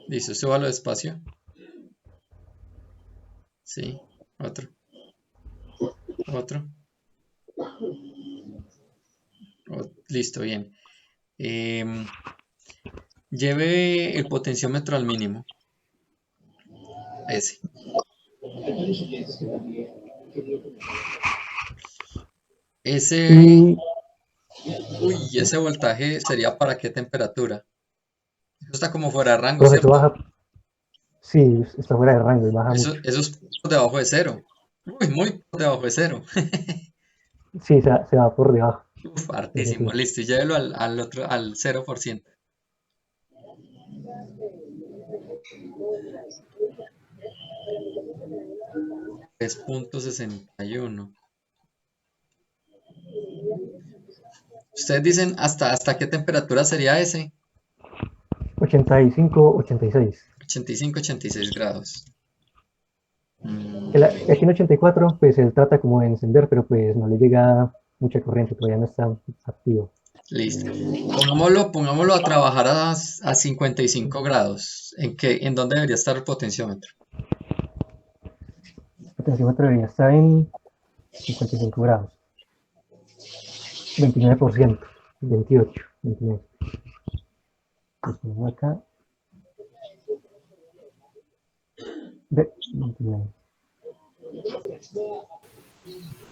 Listo, súbalo despacio. Sí, otro. Listo, bien. Lleve el potenciómetro al mínimo. Ese. Ese, Y uy, ese voltaje sería para qué temperatura. Eso está como fuera de rango, profe, eso ¿cierto? baja, sí, está fuera de rango y baja mucho. Eso es por debajo de cero. Uy, muy por debajo de cero. Sí, se va por debajo. Uf, Eso hartísimo. sí. Listo, y llévelo al otro, al 0%. 3.61. Ustedes dicen hasta qué temperatura sería ese. 85, 86. 85, 86 grados. Aquí en 84, pues él trata como de encender, pero pues no le llega mucha corriente, todavía no está activo. Listo. Pongámoslo a trabajar a 55 grados. ¿En dónde debería estar el potenciómetro? El potenciómetro debería estar en 55 grados. 29%. 28, 29. Pues ponemos acá. 29.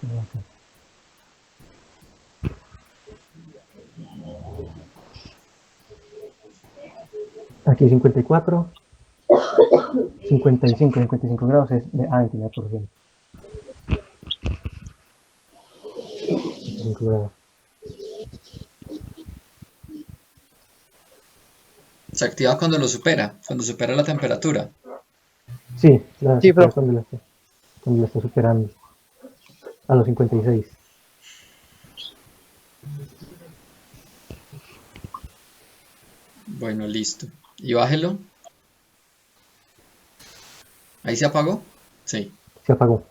Ponemos acá. Aquí 54, 55 grados es de 29%. 55 grados. Se activa cuando supera la temperatura. Sí, la Sí, supera profe. cuando la está superando. A los 56. Bueno, listo. Y bájelo. ¿Ahí se apagó? Sí. Se apagó.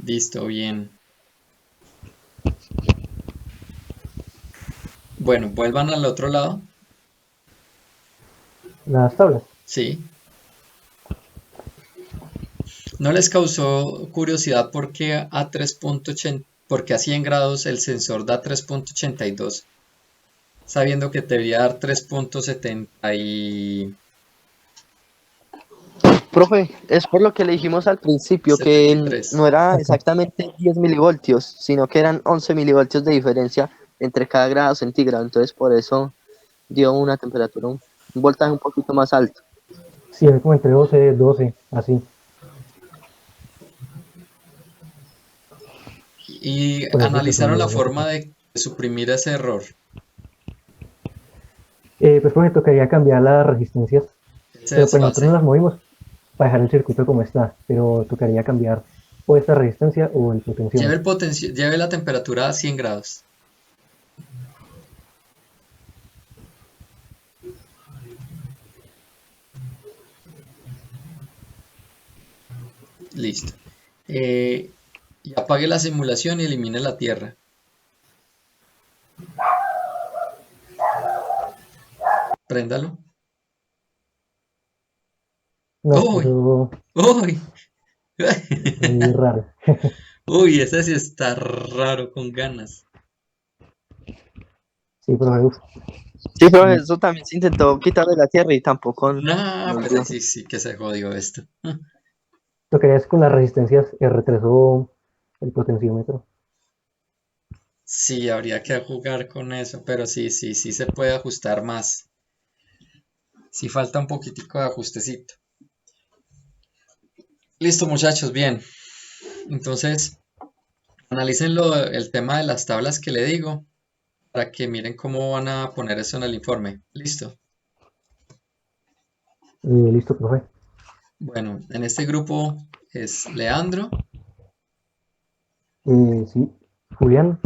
Listo, bien. Bueno, vuelvan al otro lado. Las tablas. Sí. ¿No les causó curiosidad por qué a 3.80, porque a 100 grados el sensor da 3.82, sabiendo que debería dar 3.70 y Profe, es por lo que le dijimos al principio, que 73? no era Acá. exactamente 10 milivoltios, sino que eran 11 milivoltios de diferencia entre cada grado centígrado. Entonces, por eso dio una temperatura, un voltaje un poquito más alto. Sí, es como entre 12, 12, así. Y Por eso se analizaron la subió. forma de suprimir ese error. Pues porque tocaría cambiar las resistencias. Ese Pero pues nosotros no desfase. las movimos para dejar el circuito como está. Pero tocaría cambiar o esta resistencia o el potenciómetro. Lleve la temperatura a 100 grados. Listo. Y apague la simulación y elimine la tierra. Préndalo. No, ¡Uy! eso ¡Uy! es muy raro. Uy, ese sí está raro con ganas. Sí, pero Sí, pero eso también se intentó quitar de la tierra y tampoco No, nos pues dio. ahí sí que se jodió esto. tocaría es con las resistencias R3 o el potenciómetro. Sí, habría que jugar con eso, pero sí se puede ajustar más. Sí falta un poquitico de ajustecito. Listo, muchachos, bien. Entonces, analicen el tema de las tablas que le digo para que miren cómo van a poner eso en el informe. Listo. Listo, profe. Bueno, en este grupo es Leandro, Sí, Julián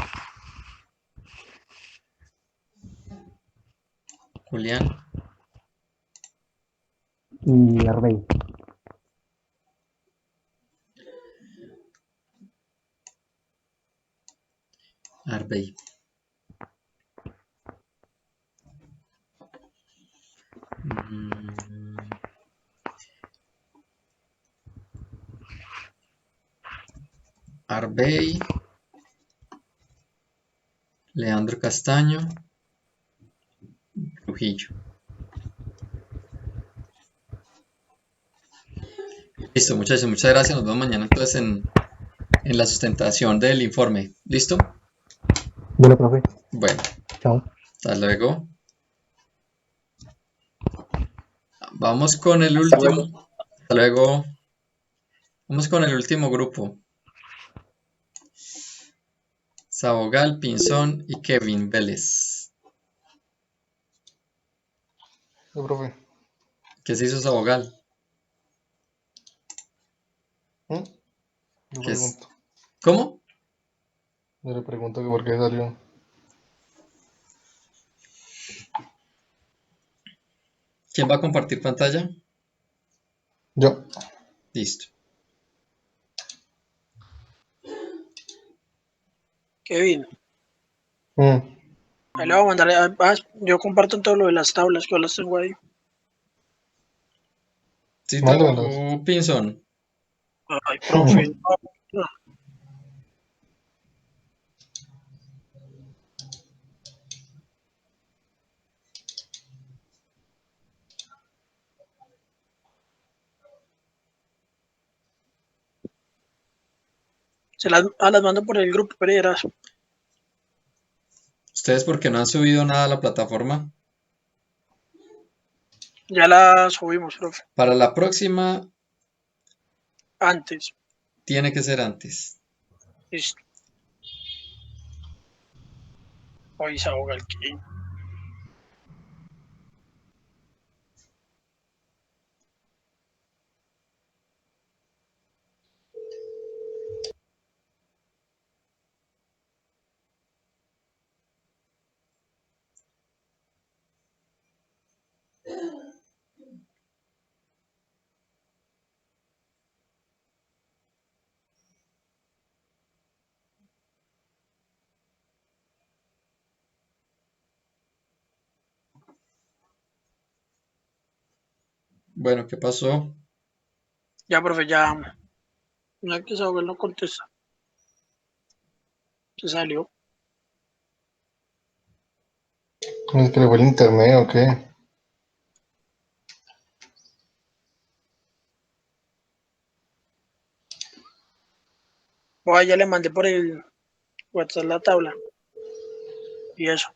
Julián, y Arbey. Arbey. Mm, Arbey, Leandro Castaño, Trujillo. Listo, muchachos, muchas gracias. Nos vemos mañana entonces en la sustentación del informe. ¿Listo? Bueno, profe. Bueno, Chao. hasta luego. Vamos con el último. Hasta luego. Vamos con el último grupo. Sabogal, Pinzón y Kevin Vélez. Sí, profe. ¿Qué se hizo Sabogal? Yo ¿Qué es? pregunto. ¿Cómo? Yo le pregunto que por qué salió. ¿Quién va a compartir pantalla? Yo. Listo. Kevin, Mm. ahí le voy a mandar. Yo comparto en todo lo de las tablas, que yo las tengo ahí. Sí, Mándamelas. tú, Pinzón. Ay, profe. No. Las mando por el grupo, Pereira. ¿Ustedes por qué no han subido nada a la plataforma? Ya las subimos, profe. Para la próxima Antes. tiene que ser antes. Listo. Hoy se ahoga el que. Bueno, ¿qué pasó? Ya, profe, ya. No que Saúl no contesta. Se salió. ¿Es que le fue el internet o qué? Ya le mandé por el WhatsApp la tabla. Y eso.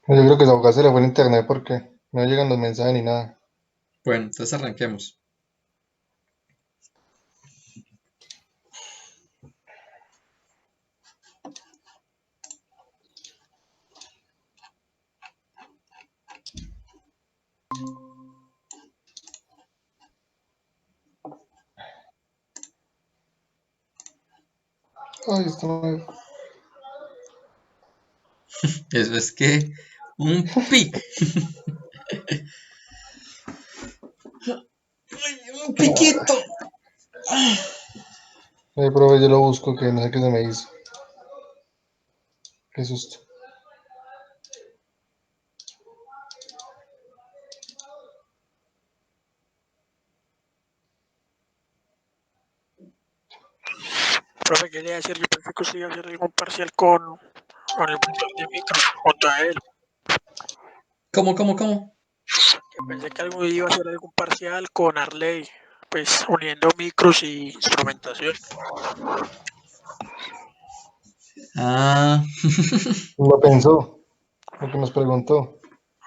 Yo creo que Saúl se le fue el internet porque no llegan los mensajes ni nada. Bueno, entonces arranquemos. Ay, esto no. Eso es que un pic. Un piquito. Profe, yo lo busco que no sé qué se me hizo. Qué susto. Profe, ¿qué le iba a decir? Yo pensé que usted iba a hacer algún parcial con el profesor de micro, junto a él. ¿Cómo? Que pensé que algo iba a hacer algún parcial con Arley, pues uniendo micros y instrumentación. Ah, Lo pensó, lo que nos preguntó.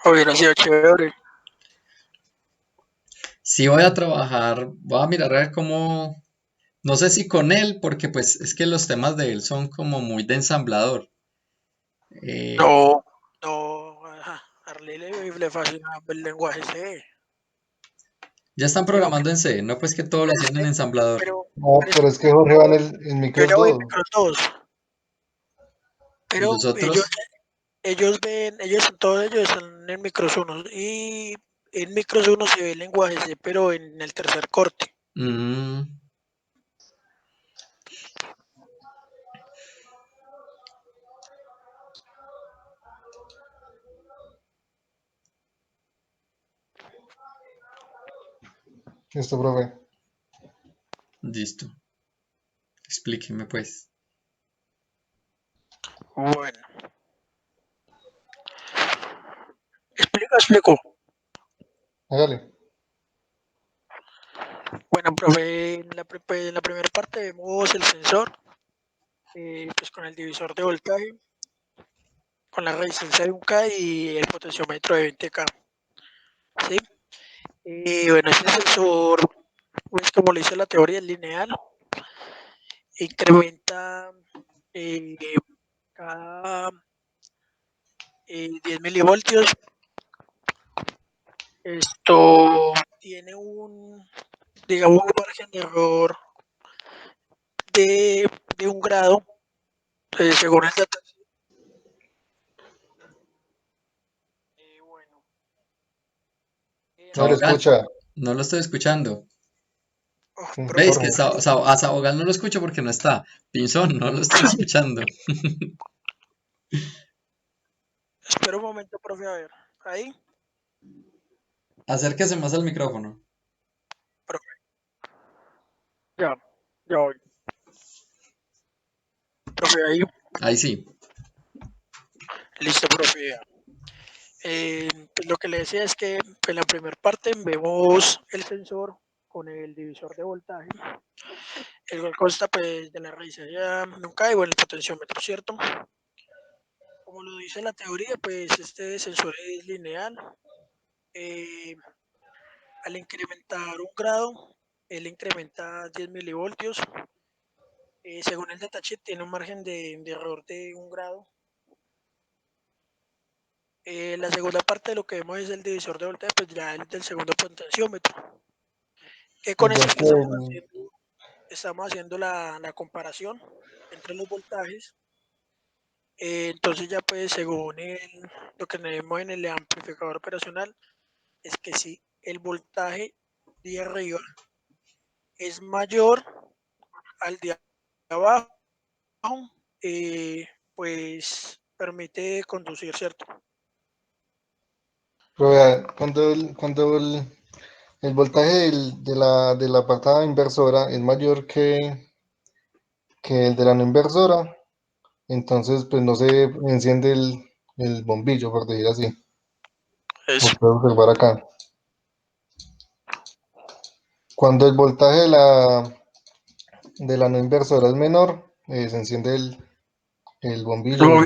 Hubiera sido chévere. sí voy a trabajar, voy a mirar a ver cómo, no sé si con él, porque pues es que los temas de él son como muy de ensamblador. No, no, ajá, Arley le fascina el lenguaje C. Ya están Sino que, programando en C, no pues que todo lo hacían en pero, ensamblador. No, pero es que Jorge va en yo micros ya voy en 2. micros 2, ¿Y pero los otros? todos ellos están en micros 1 y en micros 1 se ve el lenguaje C, pero en el tercer corte. Mm, Listo, profe. listo. Explíqueme pues. Bueno, explico. Hágale. Bueno, profe, en la primera parte vemos el sensor, pues con el divisor de voltaje, con la resistencia de 1K y el potenciómetro de 20K. ¿Sí? Y bueno, este sensor, pues como le dice la teoría, es lineal, incrementa eh, cada 10 milivoltios. Esto tiene digamos, un margen de error de 1 grado, según el dato. Bueno, No le Sabogal, escucha. no lo estoy escuchando. ¿Veis profe, que Jorge. a Sabogal no lo escucho porque no está? Pinzón, no lo estoy escuchando. espera un momento, profe, a ver, ahí, Acérquese más al micrófono. profe, ya voy, profe, ahí, Ahí sí. listo, profe. Ya. Pues lo que le decía es que en la primera parte vemos el sensor con el divisor de voltaje, el cual consta pues de la resistencia nunca y bueno, el potenciómetro, ¿cierto? Como lo dice la teoría, pues este sensor es lineal. Eh, Al incrementar 1 grado, él incrementa 10 milivoltios. Según el datasheet, tiene un margen de error de 1 grado. La segunda parte de lo que vemos es el divisor de voltaje, pues ya el del segundo potenciómetro. Que con eso Igual es que que el, estamos haciendo la comparación entre los voltajes. Entonces ya pues según lo que tenemos en el amplificador operacional, es que si el voltaje de arriba es mayor al de abajo, pues permite conducir, ¿cierto? pero vea, cuando el voltaje de la patada inversora es mayor que el de la no inversora, entonces pues no se enciende el bombillo, por decir así. Lo Eso. puedo observar acá. Cuando el voltaje de la no inversora es menor, se enciende el bombillo.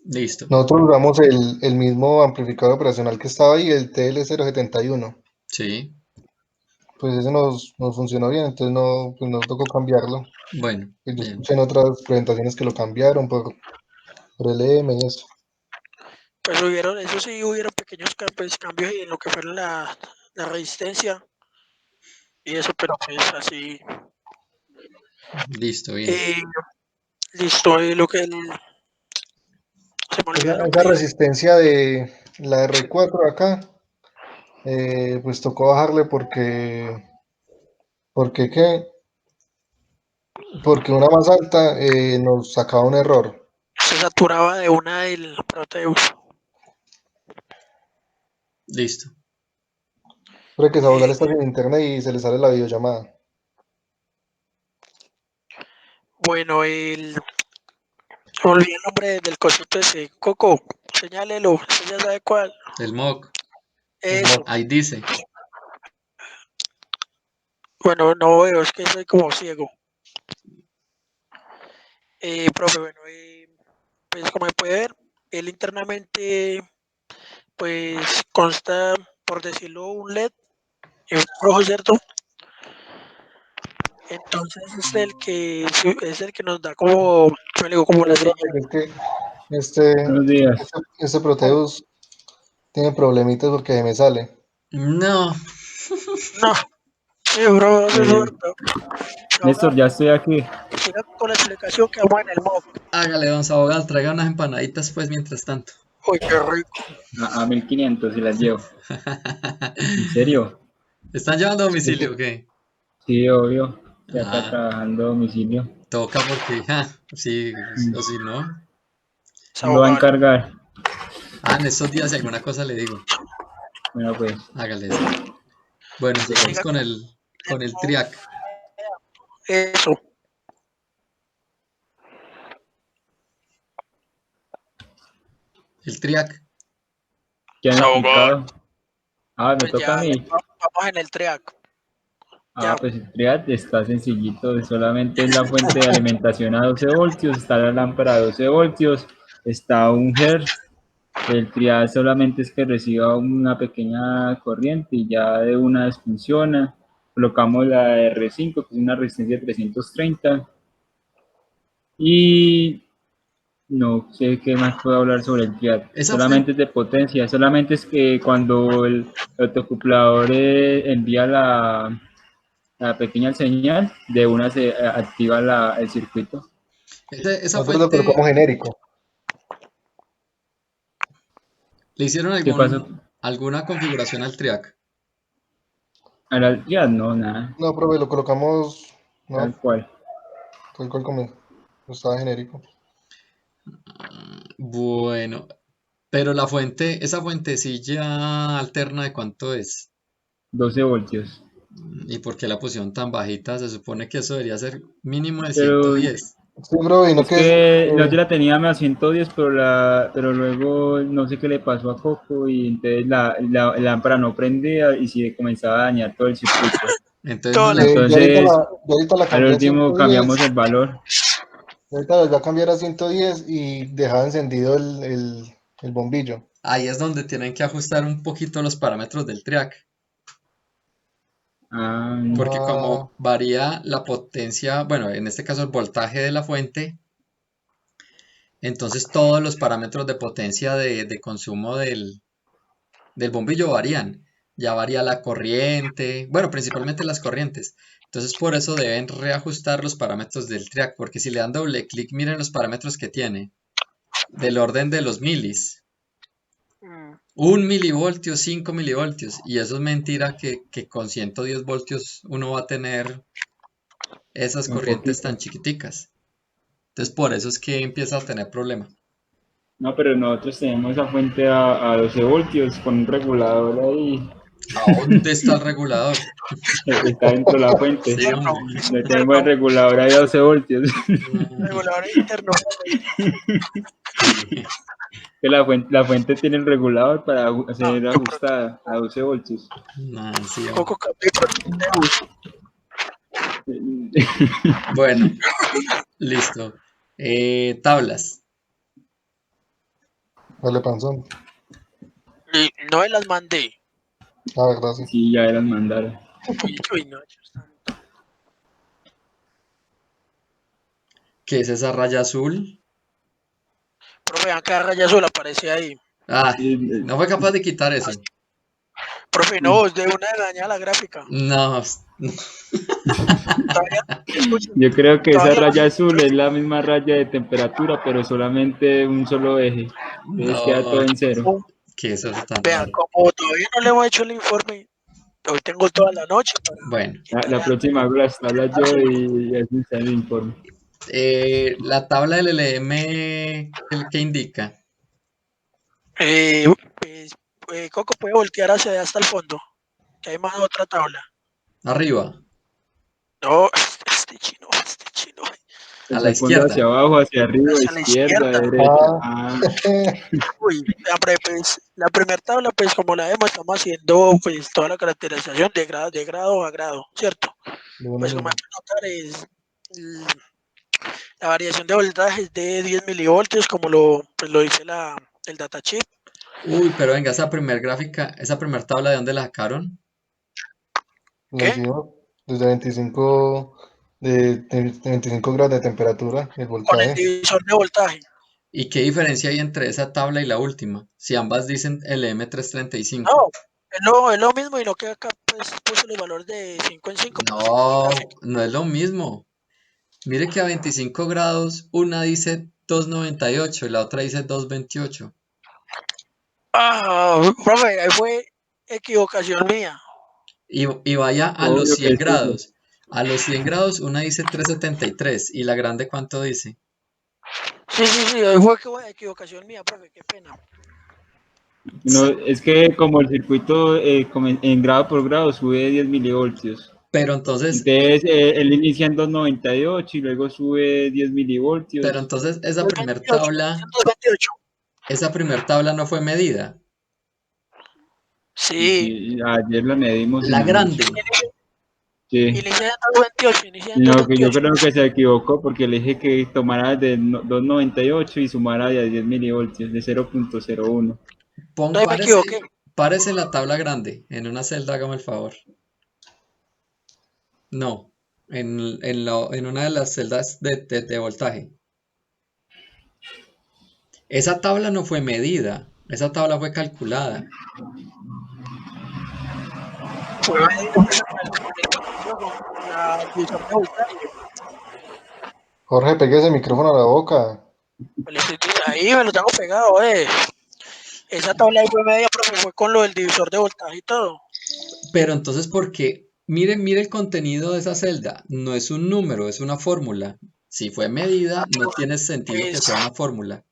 Listo. Nosotros usamos el mismo amplificador operacional que estaba ahí, el TL071. Sí. Pues ese nos funcionó bien, entonces no, pues nos tocó cambiarlo. Bueno, Y yo bien. escuché en otras presentaciones que lo cambiaron por el EM y eso. Pues eso sí, hubieron pequeños cambios en lo que fue la resistencia y eso, pero pues así. Listo, bien. Eh, Listo, se me olvidó el Esa nombre. resistencia de la R4 acá, pues tocó bajarle porque ¿qué? porque una más alta nos sacaba un error. Se saturaba de una del Proteus. Listo. Pero que Sabogal está sin internet y se le sale la videollamada. Bueno, me olvidé el nombre del cosito ese. Coco, señálelo, usted ya sabe cuál. El mock. Eso. Ahí dice. Bueno, no veo, es que soy como ciego. Profe, bueno, pues como puede ver, él internamente, pues consta, por decirlo, un LED y un rojo, ¿cierto? Entonces es el que nos da como, yo le digo, como la señal. Es que este Proteus tiene problemitas porque se me sale. No. No, sí, bro, eso es cierto. Néstor, ya estoy aquí. Siga con la explicación que vamos en el mock. Hágale, don Sabogal, traiga unas empanaditas pues mientras tanto. Uy, qué rico. A 1500 y las llevo. ¿En serio? ¿Están llevando a domicilio o qué? Sí, obvio. Ya está trabajando a domicilio. Toca porque, sí, o si no. Lo va a encargar. En estos días si alguna cosa le digo. Bueno, pues. Hágale eso. Bueno, sigamos con el triac. Eso. El triac. ¿Qué han explicado? Me Pues toca a mí. Vamos en el triac. Pues el triad está sencillito, solamente es la fuente de alimentación a 12 voltios, está la lámpara a 12 voltios, está un Hertz. El triad solamente es que reciba una pequeña corriente y ya de una vez funciona. Colocamos la R5, que es una resistencia de 330. Y no sé qué más puedo hablar sobre el triad. Solamente es de potencia, solamente es que cuando el autocuplador envía la pequeña señal, de una se activa el circuito. Esa Nosotros lo fuente, colocamos genérico. ¿le hicieron alguna configuración al triac? Al triad no, nada. No, profe, lo colocamos. No, Tal cual. Tal cual como estaba genérico. Bueno, pero la fuente, esa fuentecilla alterna, ¿de cuánto es? 12 voltios. ¿Y por qué la pusieron tan bajita? Se supone que eso debería ser mínimo de Pero 110. Sí, bro, y no es que yo la tenía a 110, pero luego no sé qué le pasó a Coco y entonces la lámpara no prendía y se comenzaba a dañar todo el circuito. Entonces, ahorita la al cambié a último 110. cambiamos el valor. Ahorita la voy a cambiar a 110 y dejaba encendido el bombillo. Ahí es donde tienen que ajustar un poquito los parámetros del triac. Porque como varía la potencia, bueno, en este caso el voltaje de la fuente, entonces todos los parámetros de potencia de consumo del bombillo varían. Ya varía la corriente, bueno, principalmente las corrientes. Entonces por eso deben reajustar los parámetros del triac, porque si le dan doble clic, miren los parámetros que tiene, del orden de los milis. 1 milivoltio, 5 milivoltios, y eso es mentira que con 110 voltios uno va a tener esas corrientes tan chiquiticas. Entonces por eso es que empieza a tener problema. No, pero nosotros tenemos esa fuente a 12 voltios con un regulador ahí. ¿A dónde está el regulador? Está dentro de la fuente. Sí, hombre. Le tenemos el regulador ahí a 12 voltios. Regulador interno. Que la fuente tiene el regulador para ser ajustada a 12 voltios. Sí, Coco bueno, listo. Tablas. Vale, panzón. No me las mandé. La verdad, sí. Sí, ya las mandaron. Uy, no. ¿Qué es esa raya azul? Profe, acá raya azul aparece ahí. No fue capaz de quitar eso. Profe, no, de una daña la gráfica. No. Yo creo que esa raya azul es la misma raya de temperatura, pero solamente un solo eje. Entonces queda todo en cero. ¿Qué es eso tan Vean, como todavía no le hemos hecho el informe, hoy tengo toda la noche para Bueno, La próxima hago las tablas yo y así está el informe. la tabla del LM, ¿qué indica? pues, Coco puede voltear hacia allá hasta el fondo, que hay más otra tabla. Arriba, No, este chino. a Desde la el fondo hacia izquierda. abajo, hacia arriba, Hacia la izquierda, izquierda. derecha. Ah, Uy, hombre, pues la primera tabla, pues como la vemos, estamos haciendo pues toda la caracterización de grado a grado, ¿cierto? De uno Pues en como uno. pueden notar, la variación de voltaje es de 10 milivoltios, como lo dice el datasheet. Uy, pero venga, esa primer gráfica, esa primer tabla, ¿de dónde la sacaron? La hicimos desde 25, de 25 grados de temperatura, el Con el voltaje. divisor de voltaje. ¿Y qué diferencia hay entre esa tabla y la última? Si ambas dicen LM335. No, es lo mismo y lo que acá pues puse los valores de 5 en 5. No, no es lo mismo. Mire que a 25 grados una dice 298 y la otra dice 228. Profe, ahí fue equivocación mía. Y vaya a los obvio que 100 es eso. grados. A los 100 grados una dice 373 y la grande ¿cuánto dice? Sí, ahí fue equivocación mía, profe, qué pena. No, es que como el circuito en grado por grado sube 10 milivoltios. Pero entonces él inicia en 298 y luego sube 10 milivoltios. Pero entonces esa primer 228. tabla no fue medida. Sí. Ayer la medimos. La grande. Sí. Inicia en 228. No, que yo creo que se equivocó porque le dije que tomara de 298 y sumara de 10 milivoltios, de 0.01. Párese la tabla grande en una celda, hágame el favor. No, en una de las celdas de voltaje. Esa tabla no fue medida, esa tabla fue calculada. Jorge, pegue ese micrófono a la boca. Ahí me lo tengo pegado, Esa tabla ahí fue media, profe, fue con lo del divisor de voltaje y todo. Pero entonces, ¿por qué? Mire el contenido de esa celda. No es un número, es una fórmula. Si fue medida, no tiene sentido que sea una fórmula.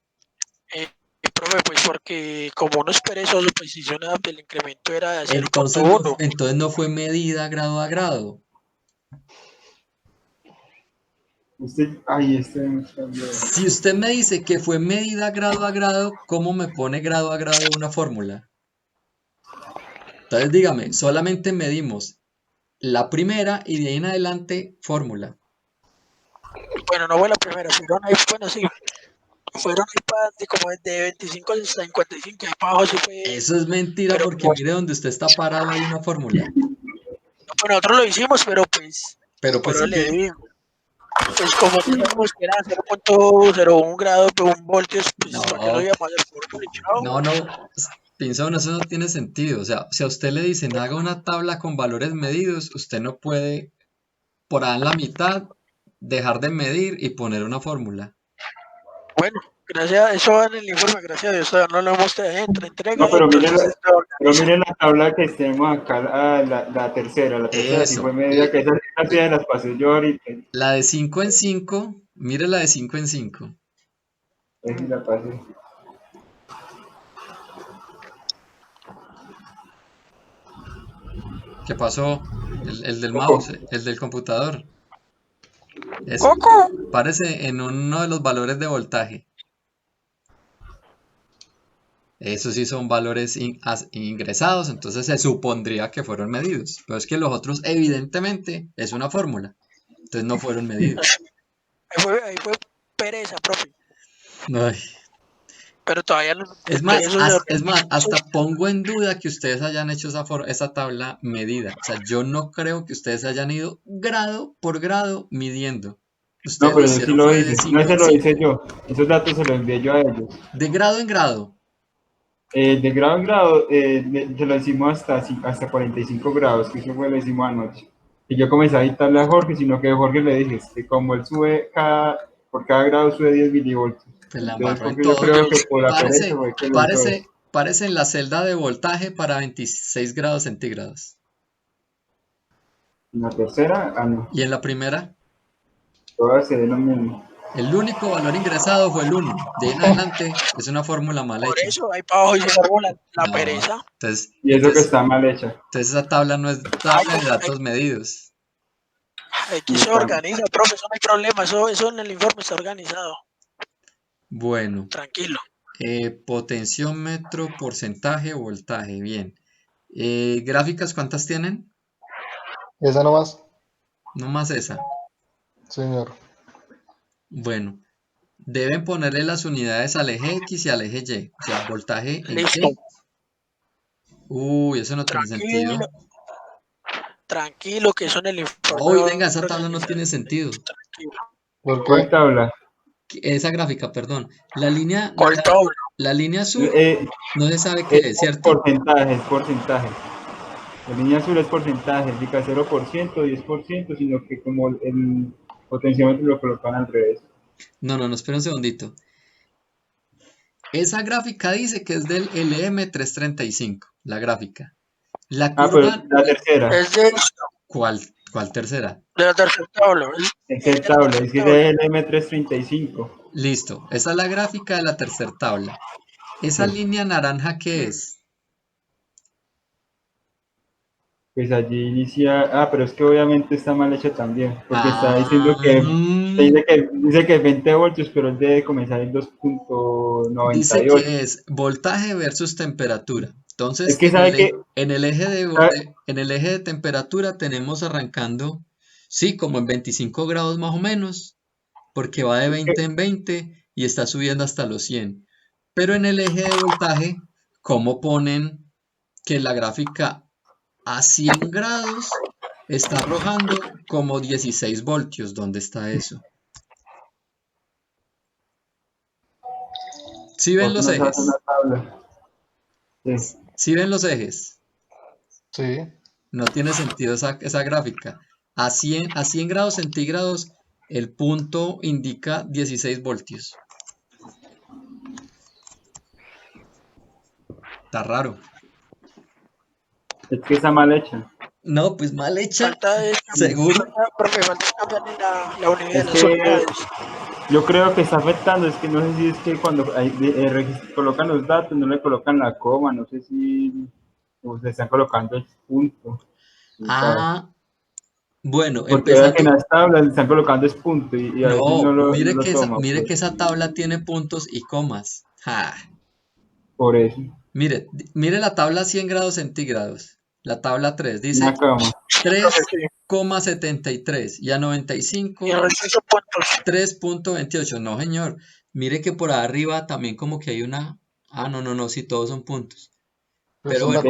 Profe, pues porque como uno es perezoso, pues hizo el incremento era de 0.1. Entonces no fue medida grado a grado. Si usted me dice que fue medida grado a grado, ¿cómo me pone grado a grado una fórmula? Entonces dígame, solamente medimos la primera y de ahí en adelante fórmula. Bueno, no fue la primera, fueron ahí, bueno, sí. Fueron ahí como de 25 a 55, ahí para abajo sí fue. Eso es mentira porque mire donde usted está parado hay una fórmula. Pues nosotros lo hicimos, pero pues. Pero pues sí le digo. Pues como teníamos que era 0.01 grados por 1 voltios, pues porque no íbamos a hacer fórmula, chao. No, Pinzón, eso no tiene sentido. O sea, si a usted le dicen haga una tabla con valores medidos, usted no puede por ahí en la mitad dejar de medir y poner una fórmula. Bueno, gracias, eso va en el informe, gracias a Dios, todavía no lo hemos entregado. No, pero miren la tabla que tenemos acá, la tercera sí fue medida, que esa de las pasé yo ahorita. La de 5 en 5, mire la de 5 en 5. Esa la pasé. ¿Qué pasó? El del mouse, el del computador. Parece en uno de los valores de voltaje. Esos sí son valores ingresados, entonces se supondría que fueron medidos. Pero es que los otros, evidentemente, es una fórmula. Entonces no fueron medidos. Ahí fue pereza, profe. Ay. Pero todavía no. Es más, hasta pongo en duda que ustedes hayan hecho esa tabla medida. O sea, yo no creo que ustedes hayan ido grado por grado midiendo. No, pero sí lo hice. No, ese lo hice yo. Esos datos se los envié yo a ellos. ¿De grado en grado? De grado en grado, se lo hicimos hasta 45 grados, que eso fue lo hicimos anoche. Y yo comencé a dictarle a Jorge, sino que a Jorge le dije que como él sube por cada grado sube 10 milivoltios. Pues la entonces, yo creo que por la pereza fue que parece en la celda de voltaje para 26 grados centígrados. En la tercera, no. ¿Y en la primera? Todas se ven lo mismo. El único valor ingresado fue el 1. De ahí en adelante es una fórmula mal Por hecha. eso, ahí para abajo dice la No, pereza. entonces, Y eso que entonces, está mal hecha. entonces esa tabla no es tabla de datos medidos. Aquí se organiza, profe, eso no hay problema, eso en el informe está organizado. Bueno, Tranquilo. potenciómetro, porcentaje, voltaje, bien. ¿Gráficas cuántas tienen? Esa nomás, No más esa. señor. Bueno, deben ponerle las unidades al eje X y al eje Y. O sea, voltaje en Listo. Y. Uy, eso no tiene sentido. Tranquilo, que eso en el informe. Uy, venga, esa tabla no tiene sentido. ¿Por ¿Cuál qué? tabla? Esa gráfica, perdón. La línea, ¿Cuál tabla? la línea azul no se sabe qué es, ¿cierto? Porcentaje, es porcentaje. La línea azul es porcentaje, indica 0%, 10%, sino que como el potenciómetro lo colocan al revés. No, espera un segundito. Esa gráfica dice que es del LM335, la gráfica. La Pero curva, la tercera. Es de ¿cuál tercera? la tercera tabla. Tercera tabla, es que es el M335. Listo, esa es la gráfica de la tercera tabla. ¿Esa línea naranja qué es? Pues allí inicia, pero es que obviamente está mal hecha también, porque está diciendo que, dice que 20 voltios, pero él debe comenzar en Dice 2.98. que es voltaje versus temperatura. Entonces, Es que sabe que, en el eje de temperatura tenemos arrancando, sí, como en 25 grados más o menos, porque va de 20 en 20 y está subiendo hasta los 100. Pero en el eje de voltaje, ¿cómo ponen que la gráfica a 100 grados está arrojando como 16 voltios? ¿Dónde está eso? ¿Sí ven los ejes? ¿Sí ven los ejes? Sí. No tiene sentido esa gráfica. A 100 grados centígrados, el punto indica 16 voltios. Está raro. es que está mal hecha. No, pues mal hecha. Falta Seguro. Profe, falta cambiarle la unidad, Es las que unidades. yo creo que está afectando, es que no sé si es que cuando colocan los datos no le colocan la coma, no sé si le están colocando el punto. Ah, bueno, Porque vea que empezando. en las tablas le están colocando es punto y a veces no No, lo mire toma. Pues, que esa tabla tiene puntos y comas. Ja. por eso. Mire la tabla a 100 grados centígrados. La tabla 3 dice Una cama. 3,73 y a 95 Y el resto son puntos. 3,28. No, señor. Mire que por arriba también como que hay una. Ah, no, sí, todos son puntos. Pero bueno,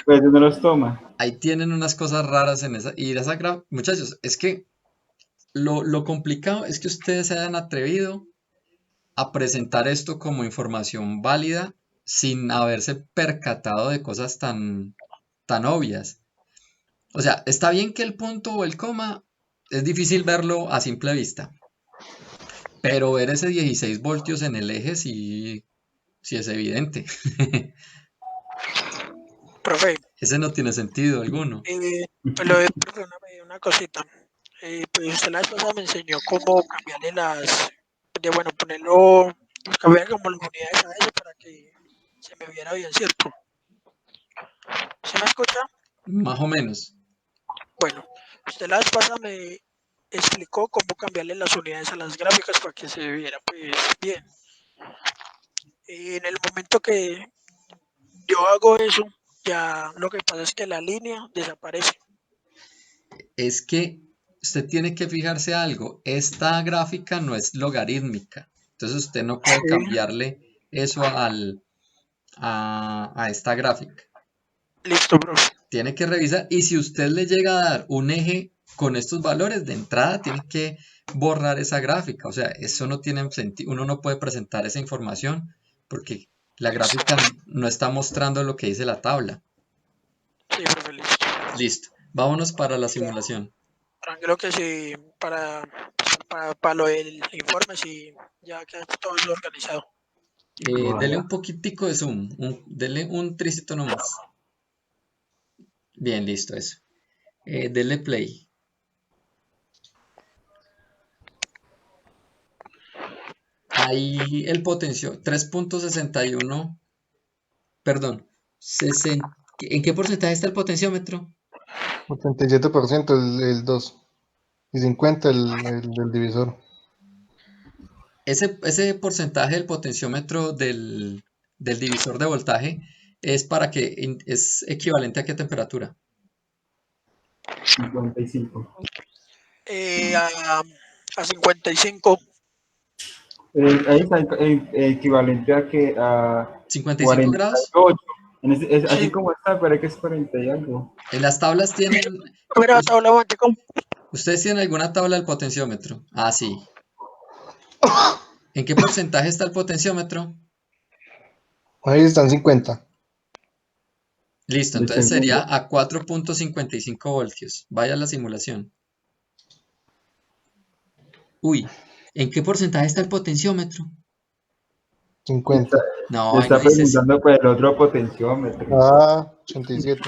Pues no los toma. ahí tienen unas cosas raras en esa. Y esa muchachos, es que lo complicado es que ustedes se hayan atrevido a presentar esto como información válida sin haberse percatado de cosas tan obvias. O sea, está bien que el punto o el coma es difícil verlo a simple vista, pero ver ese 16 voltios en el eje sí es evidente. Profe, Ese no tiene sentido alguno. profe, una cosita. Pues usted la vez pasada me enseñó cómo cambiarle cambiar como las unidades a eso para que se me viera bien, ¿cierto? ¿Se me escucha? Más o menos. Bueno, usted la vez pasada me explicó cómo cambiarle las unidades a las gráficas para que se viera pues bien. En el momento que yo hago eso, ya lo que pasa es que la línea desaparece. Es que usted tiene que fijarse algo. Esta gráfica no es logarítmica. Entonces usted no puede cambiarle eso a esta gráfica. Listo, profe. Tiene que revisar. Y si usted le llega a dar un eje con estos valores de entrada, tiene que borrar esa gráfica. O sea, eso no tiene sentido. Uno no puede presentar esa información porque la gráfica no está mostrando lo que dice la tabla. Sí, profe, listo. Listo. Vámonos para la simulación. Tranquilo que sí, para lo del informe, sí, ya queda todo eso organizado. Dele un poquitico de zoom. Dele un tricito nomás. Bien, listo, eso. Dele play. Ahí el potencio, 3.61, perdón, ¿en qué porcentaje está el potenciómetro? 87% el 2 y 50 el del divisor. Ese porcentaje del potenciómetro del divisor de voltaje es para que es equivalente a qué temperatura. 55. A 55. Ahí está equivalente a que a 55 grados. 48. Así Sí. como está, pero que es 40 y algo. En las tablas tienen. Mira, tabla, Montico. ¿Ustedes tienen alguna tabla del potenciómetro? Ah, sí. ¿En qué porcentaje está el potenciómetro? Ahí están 50. Listo, De entonces sería segundo. a 4.55 voltios. Vaya a la simulación. Uy, ¿en qué porcentaje está el potenciómetro? 50. No, ahí Está no dice. preguntando por el otro potenciómetro. Ah, 87.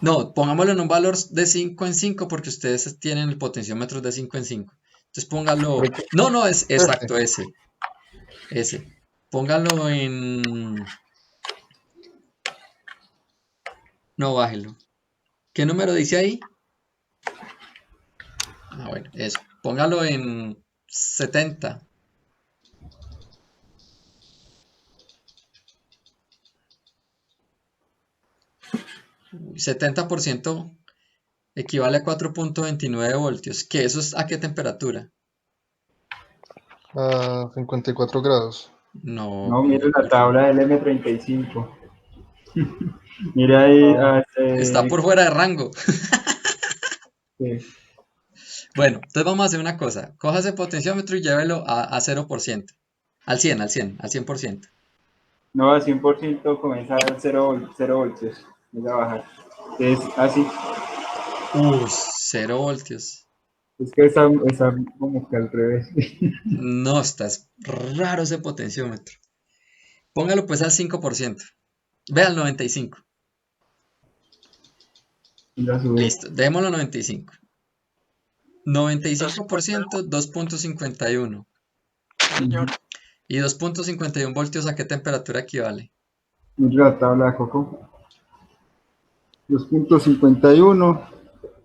No, pongámoslo en un valor de 5 en 5 porque ustedes tienen el potenciómetro de 5 en 5. Entonces póngalo. No, es exacto, ese. Póngalo en. No, bájelo. ¿Qué número dice ahí? Ah, bueno, eso. Póngalo en 70. Uy, 70% equivale a 4.29 voltios. ¿Qué eso es a qué temperatura? A 54 grados. No, No, mire la por- tabla del M35. Mire ahí. está por fuera de rango. Sí. Bueno, entonces vamos a hacer una cosa. Coja ese potenciómetro y llévelo a 0%. Al 100%. No, al 100% comienza a 0 voltios. Voy a bajar. Es así. 0 voltios. Es que está como que al revés. No, está raro ese potenciómetro. Póngalo pues al 5%. Ve al 95. Ya sube. Listo, démoslo 95. 95%, 2.51. Señor. ¿Y 2.51 voltios a qué temperatura equivale? Mire la tabla de Coco. 2.51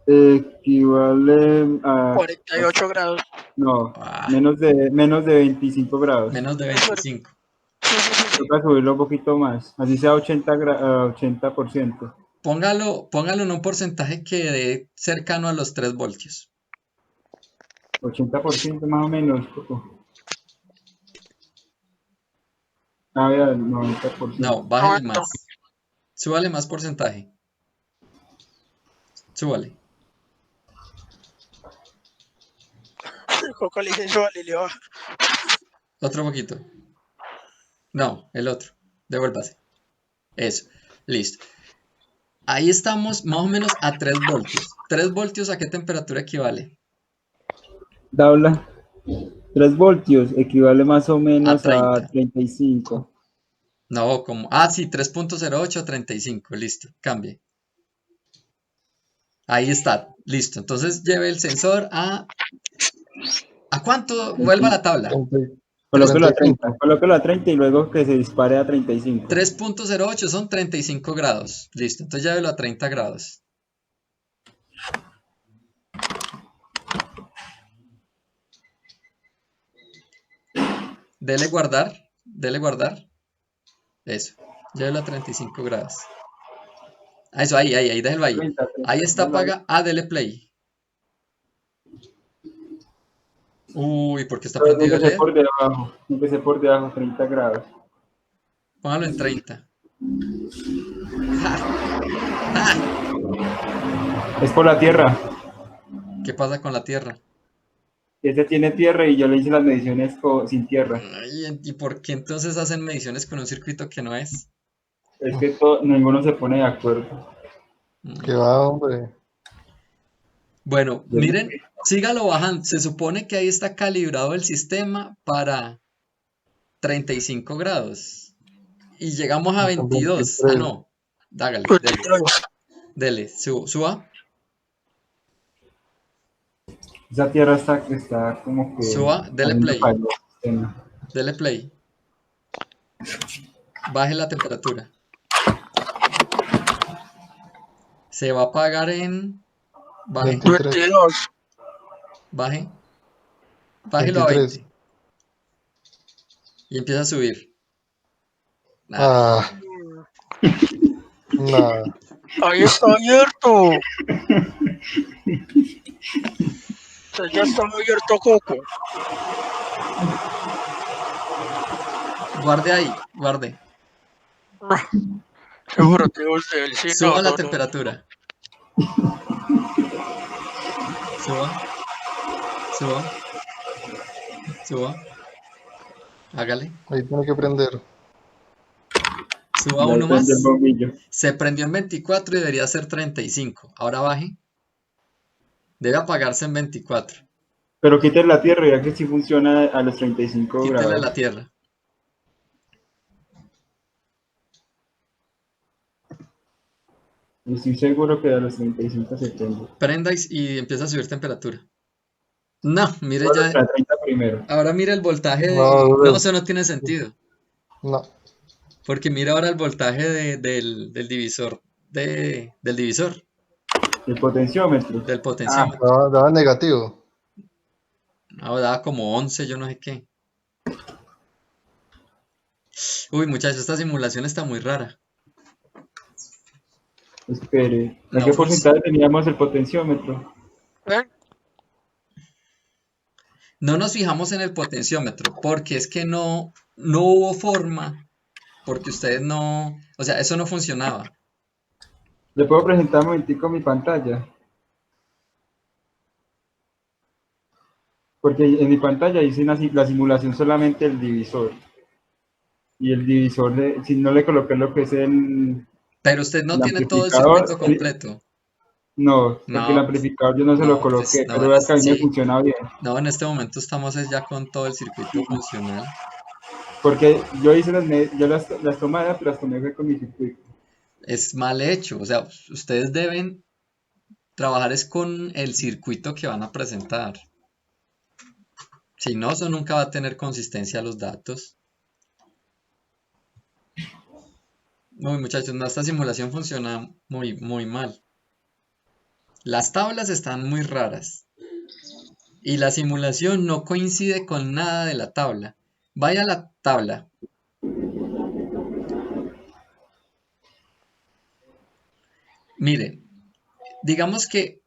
equivale a 48 grados. no, menos de 25 grados. Menos de 25. Toca subirlo un poquito más, así sea 80%. Póngalo en un porcentaje que dé cercano a los 3 voltios. 80% más o menos, Coco. Ah, vea, 90%. No, bájale más. Súbale más porcentaje. Súbale. Coco le dice suale y le baja. Otro poquito. No, el otro. Devuélvase. Eso. Listo. Ahí estamos más o menos a 3 voltios. 3 voltios a qué temperatura equivale? Tabla. 3 voltios equivale más o menos A a 35. No, como. Ah, sí, 3.08 a 35. Listo. Cambie. Ahí está. Listo. Entonces lleve el sensor a. ¿A cuánto? Vuelva a la tabla. Colóquelo a 30. Colóquelo a 30 y luego que se dispare a 35. 3.08 son 35 grados. Listo. Entonces llévelo a 30 grados. Dele guardar. Dele guardar. Eso. Llévelo a 35 grados. Eso, ahí, déjelo ahí. 30, Ahí está apaga. Ah, dele play. Uy, ¿por qué está prendido el LED? Empecé por debajo, 30 grados. Póngalo en 30. Es por la tierra. ¿Qué pasa con la tierra? Ese tiene tierra y yo le hice las mediciones sin tierra. Ay, ¿y por qué entonces hacen mediciones con un circuito que no es? Es que ninguno se pone de acuerdo. Que va, hombre. Bueno, miren, sígalo bajando. Se supone que ahí está calibrado el sistema para 35 grados. Y llegamos a 22. Ah, no. Dágale, dele. Dele, suba. Esa tierra está como que Suba, dele saliendo play, para el sistema. dele play. Baje la temperatura. Se va a apagar en... Baje, 23, 22. baje. Bájelo a 23. 20. Y empieza a subir. Nada. Ah, nada. Ahí está abierto. Ya está abierto, Coco. Guarde ahí, guarde. Seguro que usted, sí, Suba no, la no, no. temperatura. Suba, suba, suba. Hágale. Ahí tiene que prender. Suba Ya uno prende el más. bombillo. Se prendió en 24 y debería ser 35. Ahora baje. Debe apagarse en 24. Pero quítale la tierra ya que sí funciona a los 35 Quítele grados. la tierra. Estoy seguro que a los 35 se prende. Prenda y empieza a subir temperatura. No, mire Bueno, ya. la 30 primero. Ahora mire el voltaje No, de... No, bro. eso no tiene sentido. No. Porque mira ahora el voltaje del divisor. Del divisor. El potenciómetro. Del potenciómetro. Daba negativo. Ahora daba como 11, yo no sé qué. Uy, muchachos, esta simulación está muy rara. Espere. ¿A No qué func- porcentaje teníamos el potenciómetro? No nos fijamos en el potenciómetro, porque es que no hubo forma, porque ustedes no, o sea, eso no funcionaba. ¿Le puedo presentar un momentico mi pantalla? Porque en mi pantalla hice la simulación solamente del divisor. Y el divisor, si no le coloqué lo que es Pero usted no el tiene todo el amplificador, circuito completo. no, porque el No, pues, amplificador yo no se lo no, pues coloqué, no, pero vea que a mí me sí. funciona bien. No, en este momento estamos es ya con todo el circuito funcional. Porque yo hice las tomadas, pero las tomé fue con mi circuito. Es mal hecho, o sea, ustedes deben trabajar es con el circuito que van a presentar. Si no, eso nunca va a tener consistencia los datos. Uy, muchachos, no, esta simulación funciona muy, muy mal. Las tablas están muy raras. Y la simulación no coincide con nada de la tabla. Vaya a la tabla. Mire, digamos que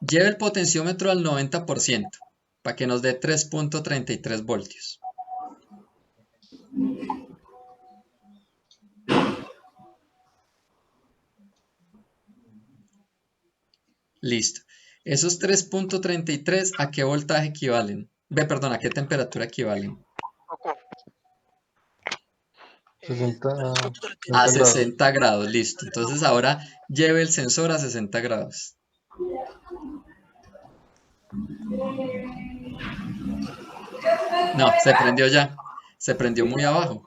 lleve el potenciómetro al 90% para que nos dé 3.33 voltios. Listo. Esos 3.33, ¿a qué voltaje equivalen? Perdón, ¿a qué temperatura equivalen? 60, A 60 grados. 60 grados, listo. Entonces ahora lleve el sensor a 60 grados. No, se prendió ya. Se prendió muy abajo.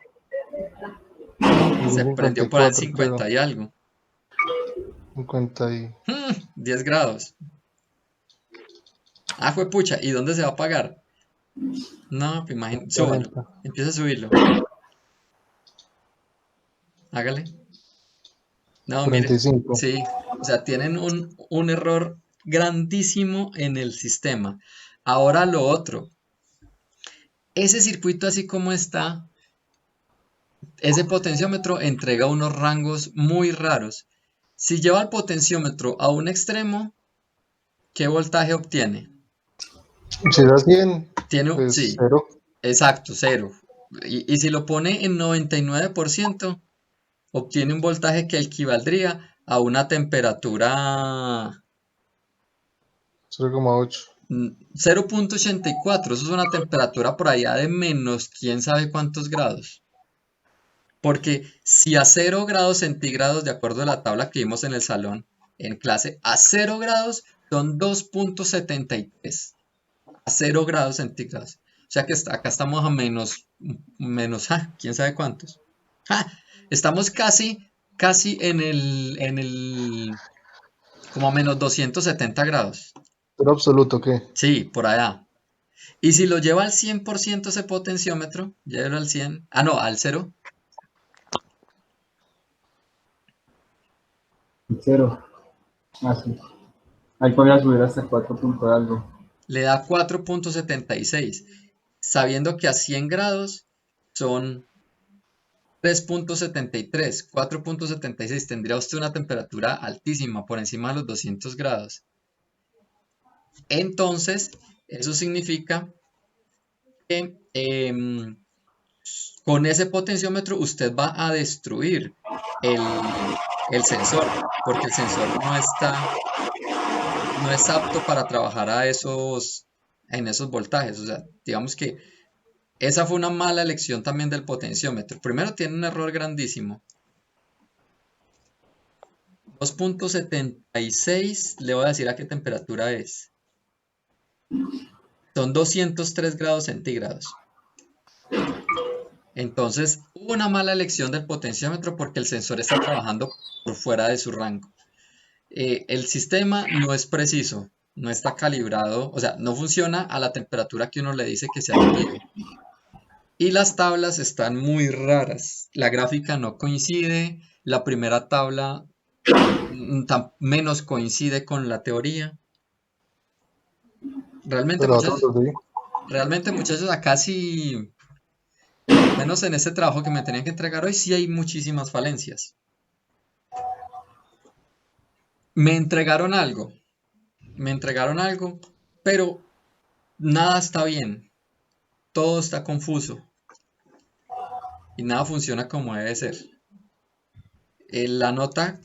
Se prendió por el 50 y algo. 50 y... 10 grados. Ah, juepucha, ¿y dónde se va a apagar? No, pues imagínate, súbalo. 40. Empieza a subirlo. Hágale. No, mire, 45. sí, o sea, tienen un error grandísimo en el sistema. Ahora lo otro, ese circuito así como está, ese potenciómetro entrega unos rangos muy raros. Si lleva el potenciómetro a un extremo, ¿qué voltaje obtiene? Si da 100, Tiene, pues sí, 0. exacto, 0. Y si lo pone en 99%, obtiene un voltaje que equivaldría a una temperatura 0,8. 0.84. Eso es una temperatura por allá de menos quién sabe cuántos grados. Porque si a 0 grados centígrados, de acuerdo a la tabla que vimos en el salón, en clase, a 0 grados son 2.73. A 0 grados centígrados. O sea que acá estamos a menos, quién sabe cuántos. Estamos casi en el, como a menos 270 grados. Pero absoluto, ¿qué? Sí, por allá. Y si lo lleva al 100% ese potenciómetro, llévelo al 100, no, al 0, 0. Así. Ahí podría subir hasta 4 punto algo. le da 4.76, sabiendo que a 100 grados son 3.73, 4.76, tendría usted una temperatura altísima, por encima de los 200 grados. Entonces, eso significa que con ese potenciómetro usted va a destruir el sensor, porque el sensor no es apto para trabajar en esos voltajes. O sea, digamos que esa fue una mala elección también del potenciómetro. Primero tiene un error grandísimo. 2.76, le voy a decir a qué temperatura es. Son 203 grados centígrados. Entonces, hubo una mala elección del potenciómetro porque el sensor está trabajando por fuera de su rango. El sistema no es preciso, no está calibrado, o sea, no funciona a la temperatura que uno le dice que se ha medido. Y las tablas están muy raras. La gráfica no coincide, la primera tabla menos coincide con la teoría. Realmente, Pero muchachos, otros, sí. acá sí, menos en este trabajo que me tenían que entregar hoy, sí hay muchísimas falencias. Me entregaron algo, pero nada está bien, todo está confuso y nada funciona como debe ser. La nota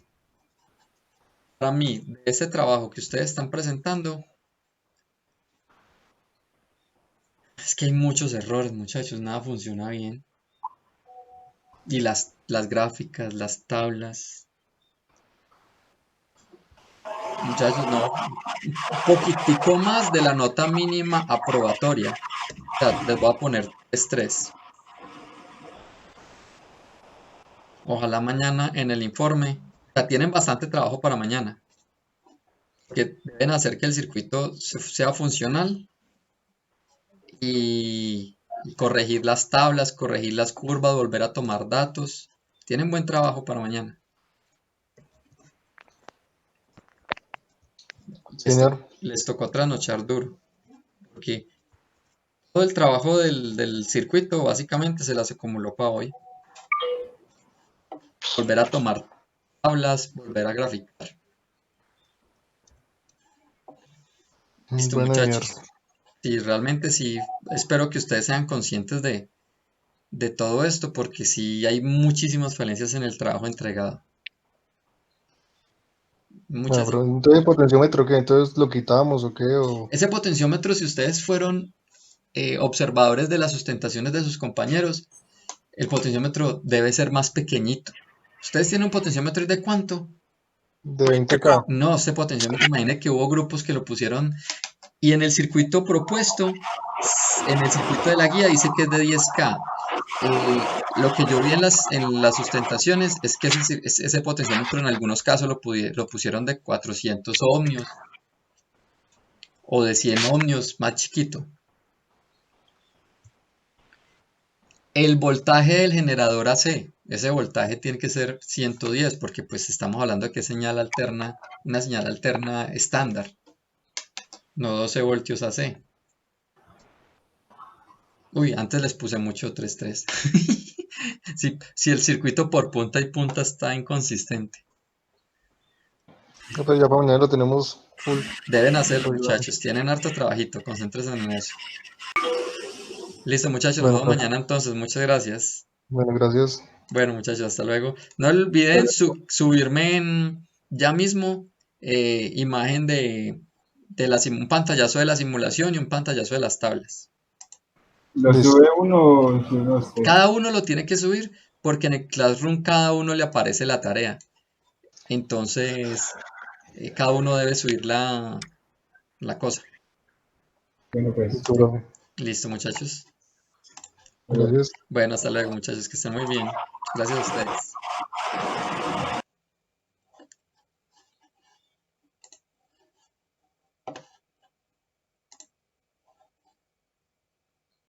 para mí de ese trabajo que ustedes están presentando es que hay muchos errores, muchachos, nada funciona bien. Y las gráficas, las tablas. Muchachos, no, un poquitico más de la nota mínima aprobatoria. O sea, les voy a poner 3. Ojalá mañana en el informe. O sea, tienen bastante trabajo para mañana. Que deben hacer que el circuito sea funcional y corregir las tablas, corregir las curvas, volver a tomar datos. Tienen buen trabajo para mañana. Señor. Les tocó trasnochar duro. Porque todo el trabajo del circuito básicamente se las acumuló para hoy. Volver a tomar tablas, volver a graficar. Listo, Bueno, muchachos. señor. Sí, realmente sí, espero que ustedes sean conscientes de todo esto, porque sí hay muchísimas falencias en el trabajo entregado. Bueno, pero entonces el potenciómetro, ¿qué? Entonces lo quitamos o qué, o Ese potenciómetro, si ustedes fueron observadores de las sustentaciones de sus compañeros, el potenciómetro debe ser más pequeñito. ¿Ustedes tienen un potenciómetro de cuánto? de 20K. No, ese potenciómetro, imaginen que hubo grupos que lo pusieron y en el circuito propuesto, en el circuito de la guía dice que es de 10K. Lo que yo vi en las sustentaciones es que ese potenciómetro en algunos casos lo pusieron de 400 ohmios o de 100 ohmios, más chiquito. El voltaje del generador AC, ese voltaje tiene que ser 110 porque pues estamos hablando de que es una señal alterna estándar, no 12 voltios AC. Uy, antes les puse mucho 3.3. Si el circuito por punta y punta está inconsistente. No, pues ya para mañana lo tenemos full. Deben hacerlo, muchachos. Tienen harto trabajito. Concéntrense en eso. Listo, muchachos. Nos Bueno, vemos mañana entonces. Muchas gracias. Bueno, gracias. Bueno, muchachos, hasta luego. No olviden subirme ya mismo imagen de un pantallazo de la simulación y un pantallazo de las tablas. ¿Lo sube uno o sube usted? Cada uno lo tiene que subir porque en el Classroom cada uno le aparece la tarea. Entonces, cada uno debe subir la cosa. Bueno, pues. Listo, muchachos. Gracias. Bueno, hasta luego, muchachos. Que estén muy bien. Gracias a ustedes.